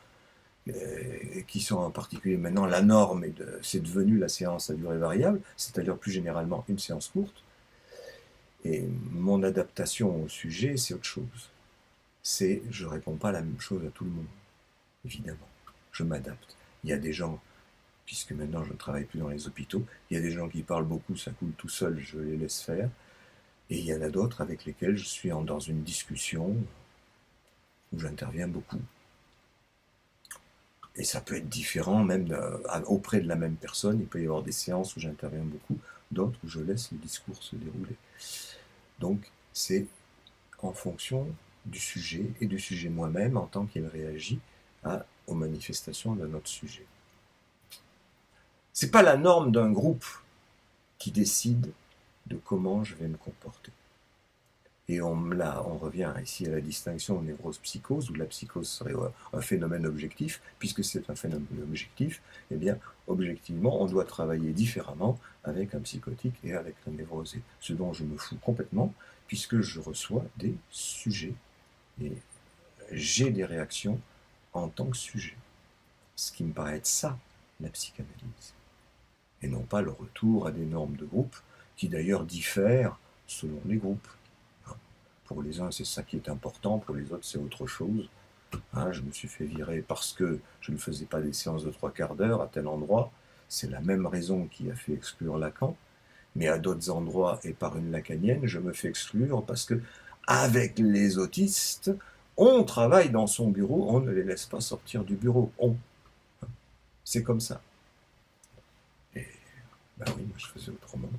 qui sont en particulier maintenant la norme, c'est devenu la séance à durée variable, c'est-à-dire plus généralement une séance courte. Et mon adaptation au sujet, c'est autre chose. Je ne réponds pas la même chose à tout le monde, évidemment. Je m'adapte. Il y a des gens, puisque maintenant je ne travaille plus dans les hôpitaux, il y a des gens qui parlent beaucoup, ça coule tout seul, je les laisse faire. Et il y en a d'autres avec lesquels je suis dans une discussion où j'interviens beaucoup. Et ça peut être différent, même auprès de la même personne. Il peut y avoir des séances où j'interviens beaucoup, d'autres où je laisse le discours se dérouler. Donc, c'est en fonction du sujet et du sujet moi-même en tant qu'il réagit aux manifestations de notre sujet. C'est pas la norme d'un groupe qui décide de comment je vais me comporter. Et on revient ici à la distinction névrose-psychose, où la psychose serait un phénomène objectif. Puisque c'est un phénomène objectif, eh bien, objectivement, on doit travailler différemment avec un psychotique et avec un névrosé. Ce dont je me fous complètement, puisque je reçois des sujets. Et j'ai des réactions en tant que sujet. Ce qui me paraît être ça, la psychanalyse. Et non pas le retour à des normes de groupe, qui d'ailleurs diffèrent selon les groupes. Pour les uns, c'est ça qui est important, pour les autres, c'est autre chose. Je me suis fait virer parce que je ne faisais pas des séances de 3/4 d'heure à tel endroit. C'est la même raison qui a fait exclure Lacan. Mais à d'autres endroits, et par une lacanienne, je me fais exclure parce que, avec les autistes, on travaille dans son bureau, on ne les laisse pas sortir du bureau. C'est comme ça. Et, oui, moi je faisais autrement.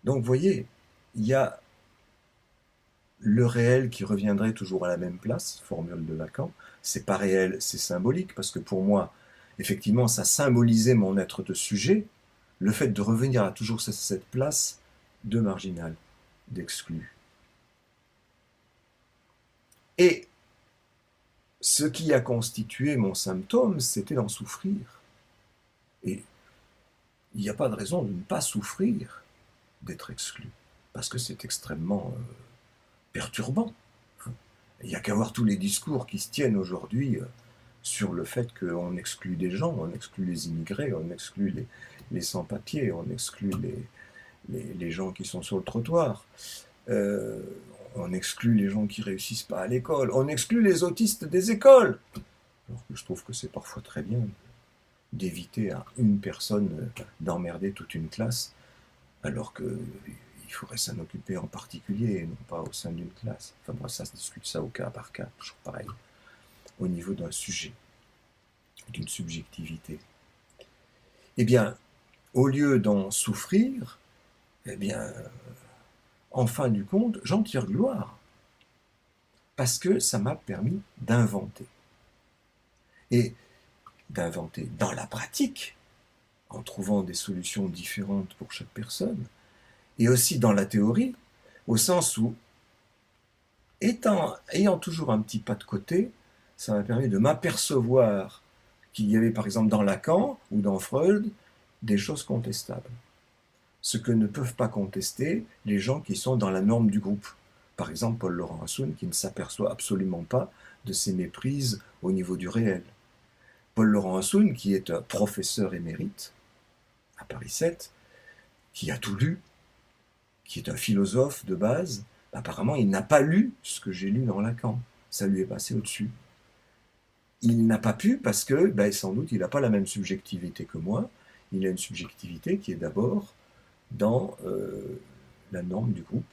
Donc, vous voyez, il y a le réel qui reviendrait toujours à la même place, formule de Lacan. C'est pas réel, c'est symbolique, parce que pour moi, effectivement, ça symbolisait mon être de sujet, le fait de revenir à toujours cette place de marginal, d'exclu. Et ce qui a constitué mon symptôme, c'était d'en souffrir. Et il n'y a pas de raison de ne pas souffrir d'être exclu, parce que c'est extrêmement perturbant. Il n'y a qu'à voir tous les discours qui se tiennent aujourd'hui sur le fait qu'on exclut des gens, on exclut les immigrés, on exclut les sans-papiers, on exclut les gens qui sont sur le trottoir, euh, on exclut les gens qui réussissent pas à l'école, on exclut les autistes des écoles. Alors que je trouve que c'est parfois très bien d'éviter à une personne d'emmerder toute une classe, alors qu'il faudrait s'en occuper en particulier et non pas au sein d'une classe. Enfin moi, ça se discute ça au cas par cas, toujours pareil, au niveau d'un sujet, d'une subjectivité. Eh bien, au lieu d'en souffrir, eh bien, en fin du compte, j'en tire gloire, parce que ça m'a permis d'inventer. Et d'inventer dans la pratique, en trouvant des solutions différentes pour chaque personne, et aussi dans la théorie, au sens où, ayant toujours un petit pas de côté, ça m'a permis de m'apercevoir qu'il y avait par exemple dans Lacan ou dans Freud des choses contestables. Ce que ne peuvent pas contester les gens qui sont dans la norme du groupe. Par exemple, Paul Laurent Hassoun qui ne s'aperçoit absolument pas de ces méprises au niveau du réel. Paul Laurent Hassoun qui est un professeur émérite à Paris 7, qui a tout lu, qui est un philosophe de base, apparemment il n'a pas lu ce que j'ai lu dans Lacan. Ça lui est passé au-dessus. Il n'a pas pu parce que, sans doute, il n'a pas la même subjectivité que moi. Il a une subjectivité qui est d'abord dans la norme du groupe.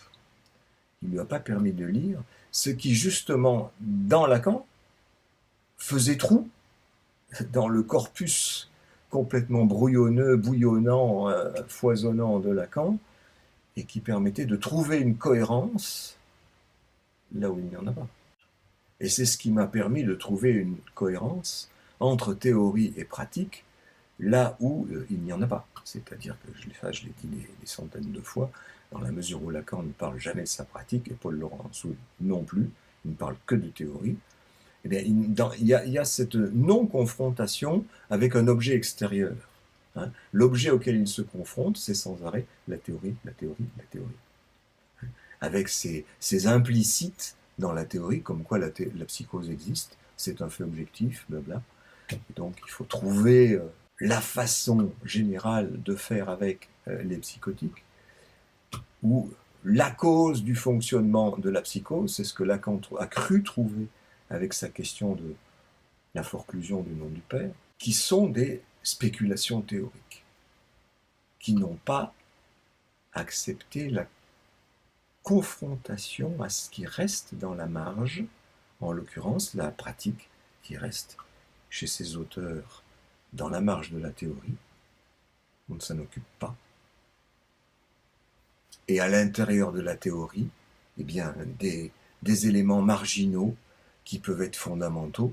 Il ne lui a pas permis de lire ce qui, justement, dans Lacan, faisait trou dans le corpus complètement brouillonneux, bouillonnant, foisonnant de Lacan, et qui permettait de trouver une cohérence là où il n'y en a pas. Et c'est ce qui m'a permis de trouver une cohérence entre théorie et pratique là où il n'y en a pas. C'est-à-dire que je l'ai dit des centaines de fois, dans la mesure où Lacan ne parle jamais de sa pratique, et Paul Laurent Hassoun non plus, il ne parle que de théorie, eh bien, il y a cette non-confrontation avec un objet extérieur. Hein. L'objet auquel il se confronte, c'est sans arrêt la théorie, la théorie, la théorie. Avec ces implicites dans la théorie, comme quoi la psychose existe, c'est un fait objectif, blabla. Et donc il faut trouver la façon générale de faire avec les psychotiques, ou la cause du fonctionnement de la psychose, c'est ce que Lacan a cru trouver avec sa question de la forclusion du nom du père, qui sont des spéculations théoriques, qui n'ont pas accepté la confrontation à ce qui reste dans la marge, en l'occurrence la pratique qui reste chez ces auteurs dans la marge de la théorie. On ne s'en occupe pas. Et à l'intérieur de la théorie, eh bien, des éléments marginaux qui peuvent être fondamentaux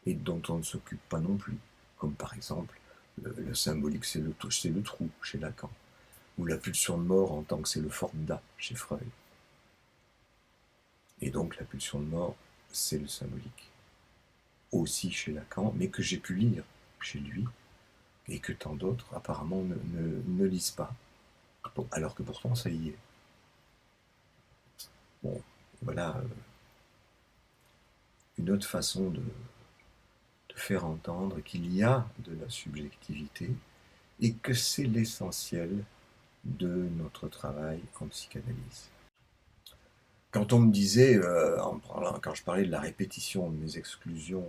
et dont on ne s'occupe pas non plus, comme par exemple le symbolique, c'est le trou chez Lacan, ou la pulsion de mort en tant que c'est le Forda chez Freud. Et donc la pulsion de mort, c'est le symbolique, aussi chez Lacan, mais que j'ai pu lire chez lui, et que tant d'autres apparemment ne lisent pas, alors que pourtant ça y est. Bon, voilà une autre façon de faire entendre qu'il y a de la subjectivité et que c'est l'essentiel de notre travail en psychanalyse. Quand on me disait, quand je parlais de la répétition de mes exclusions,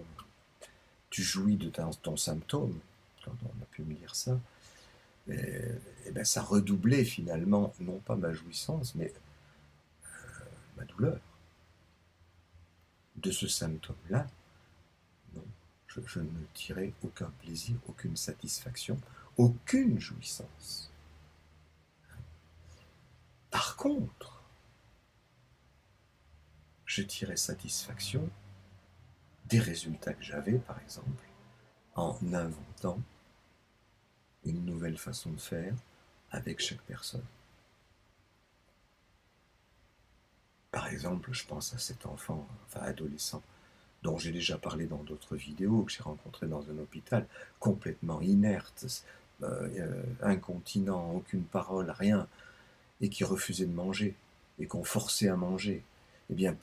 tu jouis de ton symptôme, quand on a pu me dire ça, et ben ça redoublait finalement, non pas ma jouissance, mais ma douleur. De ce symptôme-là, non, je ne tirais aucun plaisir, aucune satisfaction, aucune jouissance. Par contre, je tirais satisfaction des résultats que j'avais, par exemple, en inventant une nouvelle façon de faire avec chaque personne. Par exemple, je pense à cet enfant, enfin adolescent, dont j'ai déjà parlé dans d'autres vidéos, que j'ai rencontré dans un hôpital, complètement inerte, incontinent, aucune parole, rien, et qui refusait de manger, et qu'on forçait à manger. Eh bien,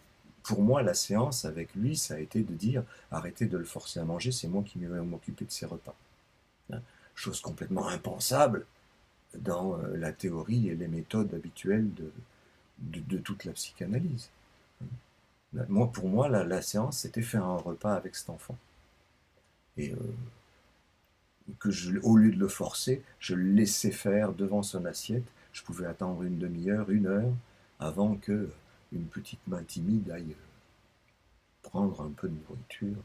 pour moi, la séance avec lui, ça a été de dire arrêtez de le forcer à manger, c'est moi qui vais m'occuper de ses repas. Chose complètement impensable dans la théorie et les méthodes habituelles de toute la psychanalyse. Moi, pour moi, la séance, c'était faire un repas avec cet enfant. Et au lieu de le forcer, je le laissais faire devant son assiette. Je pouvais attendre une demi-heure, une heure, avant que une petite main timide aille prendre un peu de nourriture.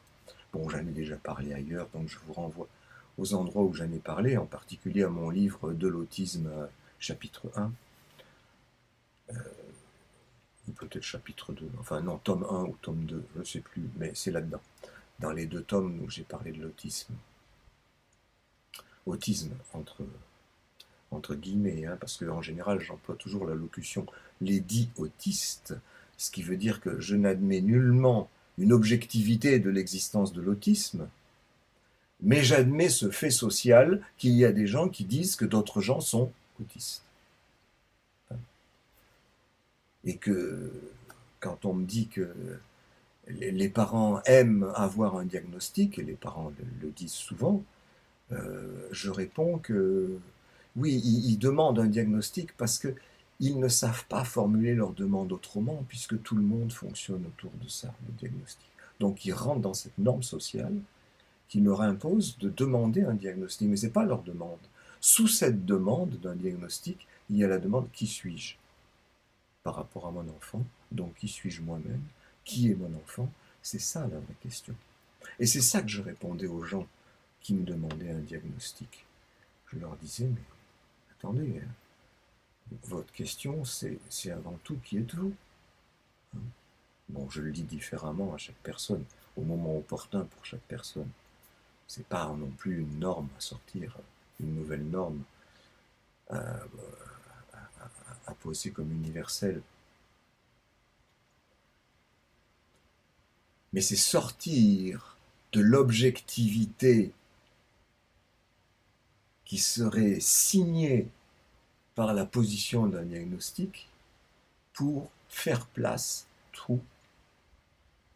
Bon, j'en ai déjà parlé ailleurs, donc je vous renvoie aux endroits où j'en ai parlé, en particulier à mon livre de l'autisme, chapitre 1, ou peut-être chapitre 2, enfin non, tome 1 ou tome 2, je ne sais plus, mais c'est là-dedans, dans les 2 tomes où j'ai parlé de l'autisme. Autisme, entre guillemets, hein, parce qu'en général, j'emploie toujours la locution « les dits autistes », ce qui veut dire que je n'admets nullement une objectivité de l'existence de l'autisme, mais j'admets ce fait social qu'il y a des gens qui disent que d'autres gens sont autistes. Et que quand on me dit que les parents aiment avoir un diagnostic, et les parents le disent souvent, je réponds que oui, ils demandent un diagnostic parce qu'ils ne savent pas formuler leur demande autrement, puisque tout le monde fonctionne autour de ça, le diagnostic. Donc ils rentrent dans cette norme sociale qui leur impose de demander un diagnostic, mais ce n'est pas leur demande. Sous cette demande d'un diagnostic, il y a la demande « qui suis-je » par rapport à mon enfant, donc qui suis-je moi-même, qui est mon enfant, c'est ça la vraie question. Et c'est ça que je répondais aux gens qui me demandaient un diagnostic. Je leur disais, mais attendez, votre question, c'est avant tout qui êtes-vous. Bon, je le dis différemment à chaque personne, au moment opportun pour chaque personne. C'est pas non plus une norme à sortir, une nouvelle norme à poser comme universelle. Mais c'est sortir de l'objectivité qui serait signée par la position d'un diagnostic pour faire place, tout,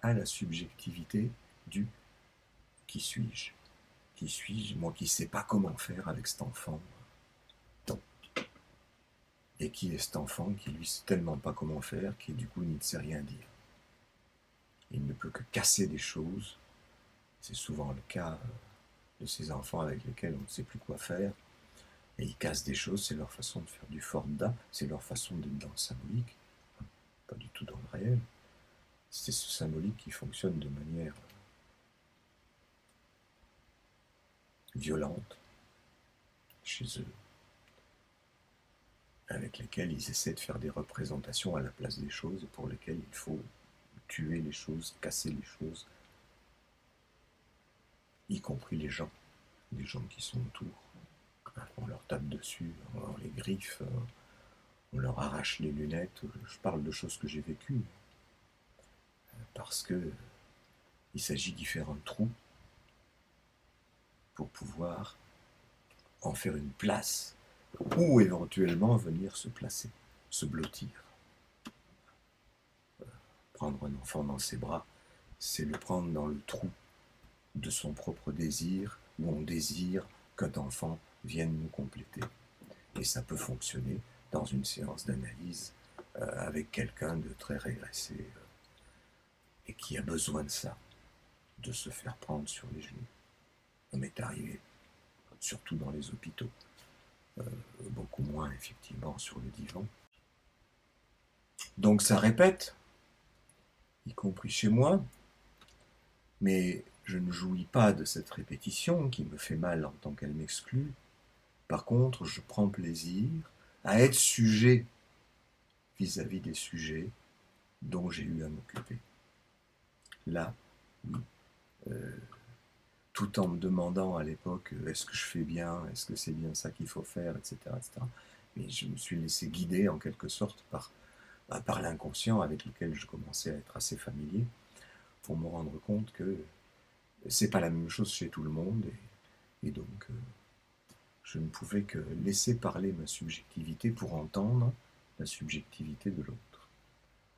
à la subjectivité du « qui suis-je » ? Qui suis-je, moi qui ne sais pas comment faire avec cet enfant? Et qui est cet enfant qui lui sait tellement pas comment faire, qui du coup il ne sait rien dire. Il ne peut que casser des choses. C'est souvent le cas de ces enfants avec lesquels on ne sait plus quoi faire. Et ils cassent des choses, c'est leur façon de faire du Forda, c'est leur façon d'être dans le symbolique, pas du tout dans le réel. C'est ce symbolique qui fonctionne de manière violente chez eux, avec lesquels ils essaient de faire des représentations à la place des choses, et pour lesquelles il faut tuer les choses, casser les choses, y compris les gens qui sont autour. On leur tape dessus, on leur les griffe, on leur arrache les lunettes. Je parle de choses que j'ai vécues, parce que il s'agit d'y faire un trou pour pouvoir en faire une place, ou éventuellement venir se placer, se blottir. Prendre un enfant dans ses bras, c'est le prendre dans le trou de son propre désir, où on désire qu'un enfant vienne nous compléter. Et ça peut fonctionner dans une séance d'analyse avec quelqu'un de très régressé et qui a besoin de ça, de se faire prendre sur les genoux. Ça m'est arrivé, surtout dans les hôpitaux, beaucoup moins effectivement sur le divan. Donc ça répète, y compris chez moi, mais je ne jouis pas de cette répétition qui me fait mal en tant qu'elle m'exclut. Par contre, je prends plaisir à être sujet vis-à-vis des sujets dont j'ai eu à m'occuper. Là, oui, tout en me demandant à l'époque est-ce que je fais bien, est-ce que c'est bien ça qu'il faut faire, etc., etc. Mais je me suis laissé guider en quelque sorte par l'inconscient avec lequel je commençais à être assez familier, pour me rendre compte que c'est pas la même chose chez tout le monde, et donc je ne pouvais que laisser parler ma subjectivité pour entendre la subjectivité de l'autre,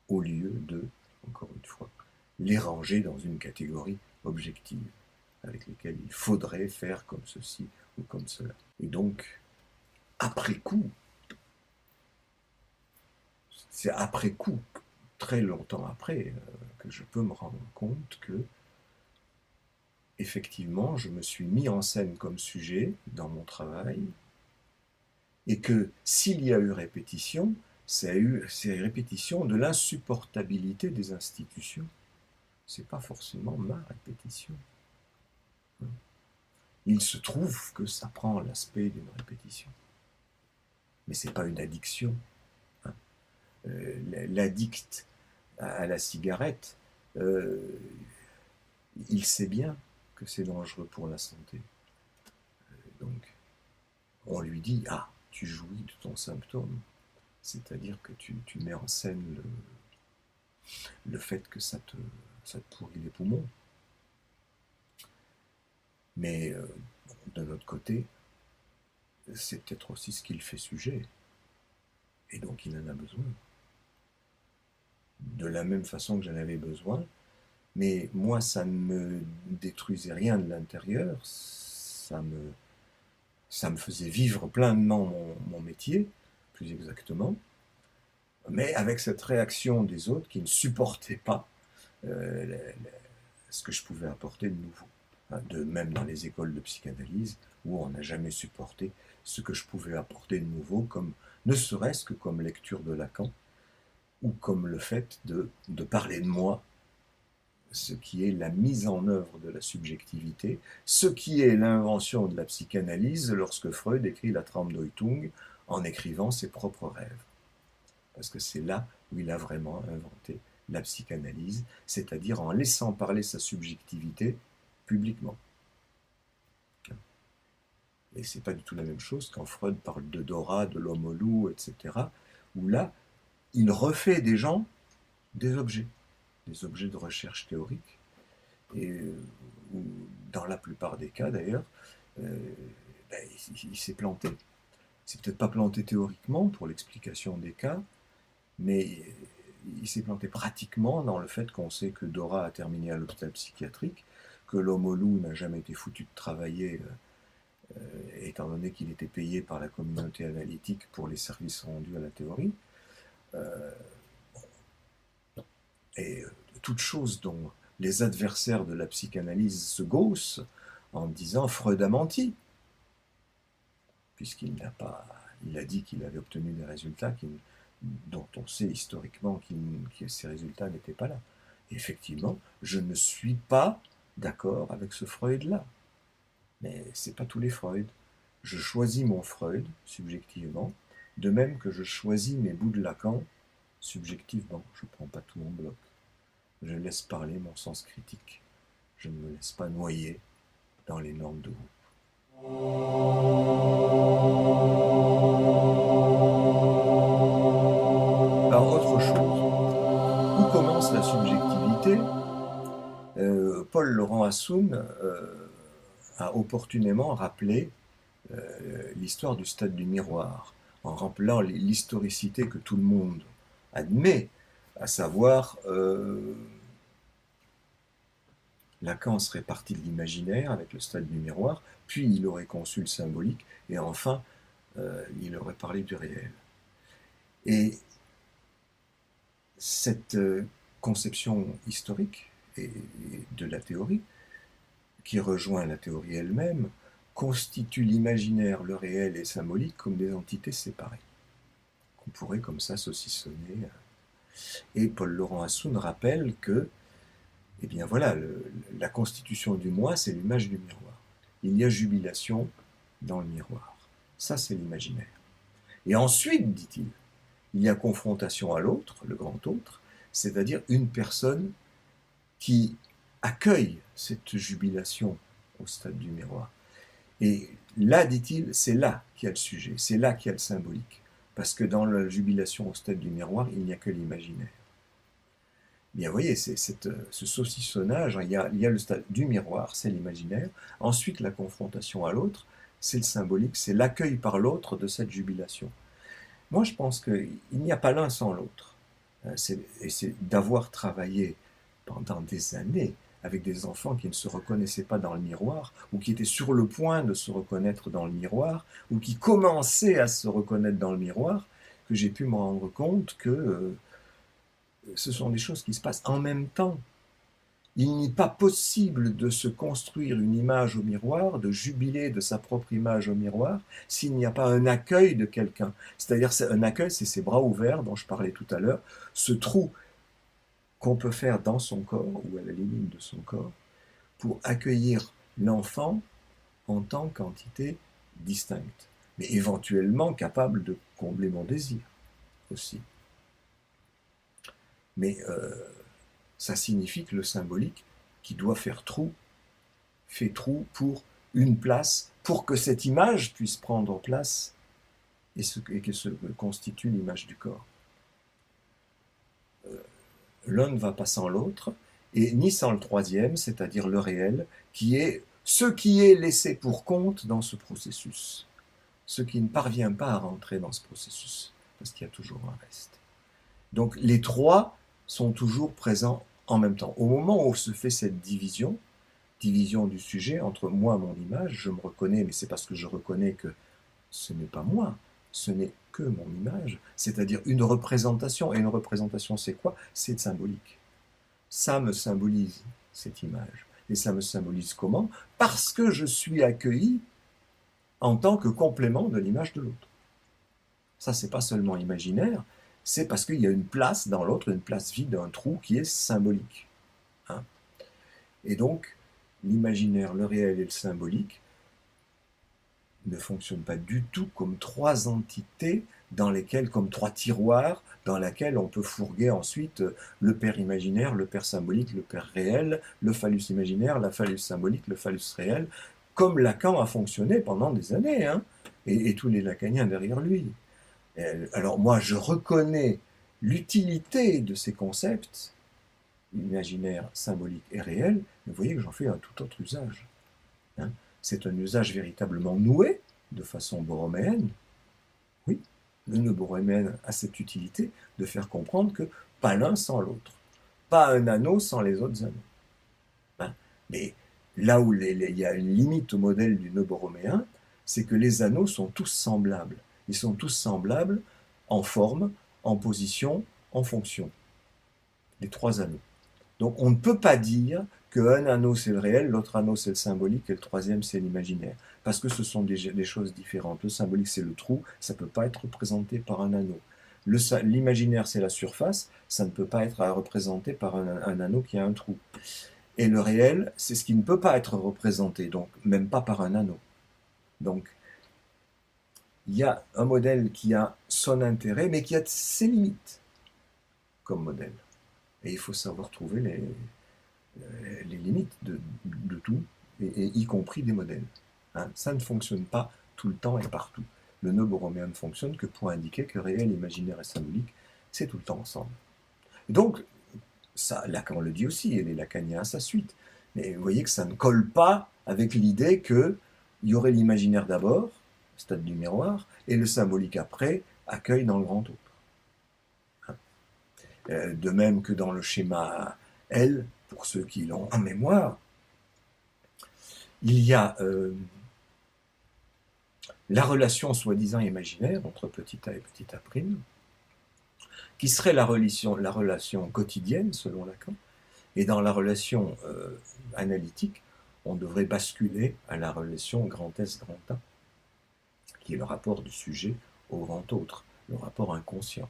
au lieu de encore une fois, les ranger dans une catégorie objective, avec lesquelles il faudrait faire comme ceci ou comme cela. Et donc, après coup, c'est après coup, très longtemps après, que je peux me rendre compte que, effectivement, je me suis mis en scène comme sujet dans mon travail, et que s'il y a eu répétition, c'est répétition de l'insupportabilité des institutions. C'est pas forcément ma répétition. Il se trouve que ça prend l'aspect d'une répétition. Mais c'est pas une addiction. L'addict à la cigarette, il sait bien que c'est dangereux pour la santé. Donc, on lui dit, ah, tu jouis de ton symptôme. C'est-à-dire que tu mets en scène le fait que ça te pourrit les poumons. Mais d'un autre côté, c'est peut-être aussi ce qui le fait sujet. Et donc il en a besoin. De la même façon que j'en avais besoin, mais moi ça ne me détruisait rien de l'intérieur, ça me faisait vivre pleinement mon métier, plus exactement, mais avec cette réaction des autres qui ne supportaient pas ce que je pouvais apporter de nouveau. De même dans les écoles de psychanalyse, où on n'a jamais supporté ce que je pouvais apporter de nouveau, comme, ne serait-ce que comme lecture de Lacan, ou comme le fait de parler de moi, ce qui est la mise en œuvre de la subjectivité, ce qui est l'invention de la psychanalyse lorsque Freud écrit la Traumdeutung en écrivant ses propres rêves. Parce que c'est là où il a vraiment inventé la psychanalyse, c'est-à-dire en laissant parler sa subjectivité publiquement. Et c'est pas du tout la même chose quand Freud parle de Dora, de l'homme au loup, etc., où là, il refait des gens des objets de recherche théorique, et où, dans la plupart des cas d'ailleurs, il s'est planté. C'est peut-être pas planté théoriquement pour l'explication des cas, mais il s'est planté pratiquement dans le fait qu'on sait que Dora a terminé à l'hôpital psychiatrique, que l'homme au loup n'a jamais été foutu de travailler, étant donné qu'il était payé par la communauté analytique pour les services rendus à la théorie. Et toute chose dont les adversaires de la psychanalyse se gaussent en disant Freud a menti, puisqu'il n'a pas, il a dit qu'il avait obtenu des résultats dont on sait historiquement que ces résultats n'étaient pas là. Et effectivement, je ne suis pas d'accord avec ce Freud-là. Mais c'est pas tous les Freud. Je choisis mon Freud, subjectivement, de même que je choisis mes bouts de Lacan, subjectivement. Je ne prends pas tout en bloc. Je laisse parler mon sens critique. Je ne me laisse pas noyer dans les normes de groupe. Alors, autre chose. Où commence la subjectivité ? Paul Laurent Assoun a opportunément rappelé l'histoire du stade du miroir, en rappelant l'historicité que tout le monde admet, à savoir Lacan serait parti de l'imaginaire avec le stade du miroir, puis il aurait conçu le symbolique, et enfin il aurait parlé du réel. Et cette conception historique et de la théorie, qui rejoint la théorie elle-même, constitue l'imaginaire, le réel et le symbolique comme des entités séparées, qu'on pourrait comme ça saucissonner. Et Paul Laurent Assoun rappelle que, eh bien voilà, la constitution du moi, c'est l'image du miroir. Il y a jubilation dans le miroir. Ça, c'est l'imaginaire. Et ensuite, dit-il, il y a confrontation à l'autre, le grand autre, c'est-à-dire une personne qui accueille cette jubilation au stade du miroir. Et là, dit-il, c'est là qu'il y a le sujet, c'est là qu'il y a le symbolique. Parce que dans la jubilation au stade du miroir, il n'y a que l'imaginaire. Bien, vous voyez, ce saucissonnage, il y a le stade du miroir, c'est l'imaginaire. Ensuite, la confrontation à l'autre, c'est le symbolique, c'est l'accueil par l'autre de cette jubilation. Moi, je pense qu'il n'y a pas l'un sans l'autre. Et c'est d'avoir travaillé pendant des années avec des enfants qui ne se reconnaissaient pas dans le miroir, ou qui étaient sur le point de se reconnaître dans le miroir, ou qui commençaient à se reconnaître dans le miroir, que j'ai pu me rendre compte que ce sont des choses qui se passent en même temps. Il n'est pas possible de se construire une image au miroir, de jubiler de sa propre image au miroir, s'il n'y a pas un accueil de quelqu'un. C'est-à-dire, un accueil, c'est ces bras ouverts dont je parlais tout à l'heure, ce trou qu'on peut faire dans son corps, ou à la limite de son corps, pour accueillir l'enfant en tant qu'entité distincte, mais éventuellement capable de combler mon désir aussi. Mais ça signifie que le symbolique, qui doit faire trou, fait trou pour une place, pour que cette image puisse prendre place et que se constitue l'image du corps. L'un ne va pas sans l'autre, et ni sans le troisième, c'est-à-dire le réel, qui est ce qui est laissé pour compte dans ce processus, ce qui ne parvient pas à rentrer dans ce processus, parce qu'il y a toujours un reste. Donc les trois sont toujours présents en même temps. Au moment où se fait cette division du sujet entre moi et mon image, je me reconnais, mais c'est parce que je reconnais que ce n'est pas moi, ce n'est que mon image, c'est-à-dire une représentation. Et une représentation, c'est quoi? C'est symbolique. Ça me symbolise, cette image. Et ça me symbolise comment? Parce que je suis accueilli en tant que complément de l'image de l'autre. Ça, c'est pas seulement imaginaire, c'est parce qu'il y a une place dans l'autre, une place vide, un trou qui est symbolique. Hein? Et donc, l'imaginaire, le réel et le symbolique ne fonctionnent pas du tout comme trois entités dans lesquelles, comme trois tiroirs, dans lesquels on peut fourguer ensuite le père imaginaire, le père symbolique, le père réel, le phallus imaginaire, la phallus symbolique, le phallus réel, comme Lacan a fonctionné pendant des années, hein, et tous les lacaniens derrière lui. Alors moi, je reconnais l'utilité de ces concepts, imaginaire, symbolique et réel, mais vous voyez que j'en fais un tout autre usage. Hein. C'est un usage véritablement noué, de façon borroméenne. Oui, le nœud borroméen a cette utilité de faire comprendre que pas l'un sans l'autre, pas un anneau sans les autres anneaux. Hein. Mais là où il y a une limite au modèle du nœud borroméen, c'est que les anneaux sont tous semblables. Ils sont tous semblables en forme, en position, en fonction. Les trois anneaux. Donc on ne peut pas dire qu'un anneau c'est le réel, l'autre anneau c'est le symbolique et le troisième c'est l'imaginaire. Parce que ce sont des choses différentes. Le symbolique c'est le trou, ça ne peut pas être représenté par un anneau. L'imaginaire c'est la surface, ça ne peut pas être représenté par un anneau qui a un trou. Et le réel, c'est ce qui ne peut pas être représenté, donc même pas par un anneau. Donc il y a un modèle qui a son intérêt, mais qui a ses limites comme modèle. Et il faut savoir trouver les limites de tout, et y compris des modèles. Hein, ça ne fonctionne pas tout le temps et partout. Le nœud borroméen ne fonctionne que pour indiquer que réel, imaginaire et symbolique, c'est tout le temps ensemble. Et donc, ça, Lacan le dit aussi, et les lacaniens à sa suite. Mais vous voyez que ça ne colle pas avec l'idée qu'il y aurait l'imaginaire d'abord, stade du miroir, et le symbolique après, accueil dans le grand autre. De même que dans le schéma L, pour ceux qui l'ont en mémoire, il y a la relation soi-disant imaginaire entre petit a et petit a', qui serait la relation quotidienne selon Lacan, et dans la relation analytique, on devrait basculer à la relation grand S, grand A, qui est le rapport du sujet au grand autre, le rapport inconscient.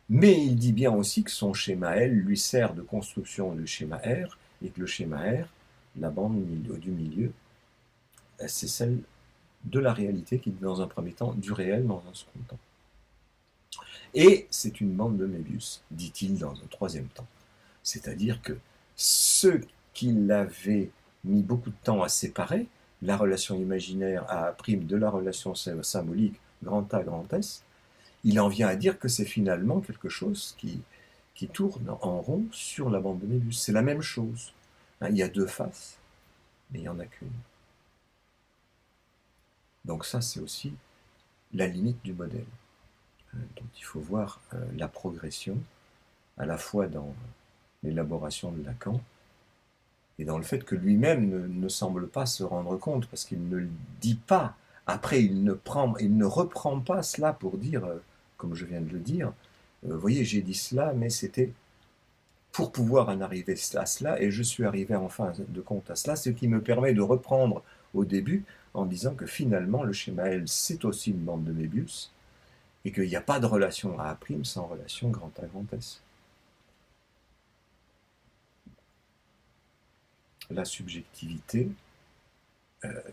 Mais il dit bien aussi que son schéma L lui sert de construction du schéma R, et que le schéma R, la bande du milieu, c'est celle de la réalité qui est dans un premier temps, du réel dans un second temps. Et c'est une bande de Mébius, dit-il dans un troisième temps. C'est-à-dire que ceux qui l'avaient mis beaucoup de temps à séparer, la relation imaginaire A' de la relation symbolique grand A, grand S, il en vient à dire que c'est finalement quelque chose qui tourne en rond sur la bande de Mébius. C'est la même chose. Hein, il y a deux faces, mais il n'y en a qu'une. Donc ça, c'est aussi la limite du modèle. dont il faut voir la progression, à la fois dans l'élaboration de Lacan, et dans le fait que lui-même ne semble pas se rendre compte, parce qu'il ne le dit pas. Après, il ne reprend pas cela pour dire, comme je viens de le dire, voyez, j'ai dit cela, mais c'était pour pouvoir en arriver à cela, et je suis arrivé en fin de compte à cela, ce qui me permet de reprendre au début en disant que finalement, le schéma L, c'est aussi une bande de Mébius, et qu'il n'y a pas de relation A' sans relation grand A, grand S. La subjectivité,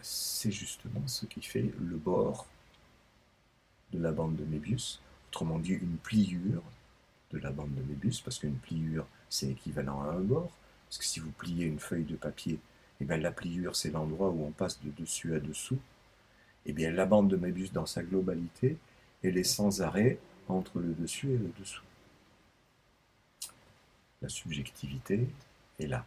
c'est justement ce qui fait le bord de la bande de Mébius, autrement dit une pliure de la bande de Mébius, parce qu'une pliure c'est équivalent à un bord, parce que si vous pliez une feuille de papier, et bien la pliure c'est l'endroit où on passe de dessus à dessous, et bien la bande de Mébius dans sa globalité, elle est sans arrêt entre le dessus et le dessous. La subjectivité est là.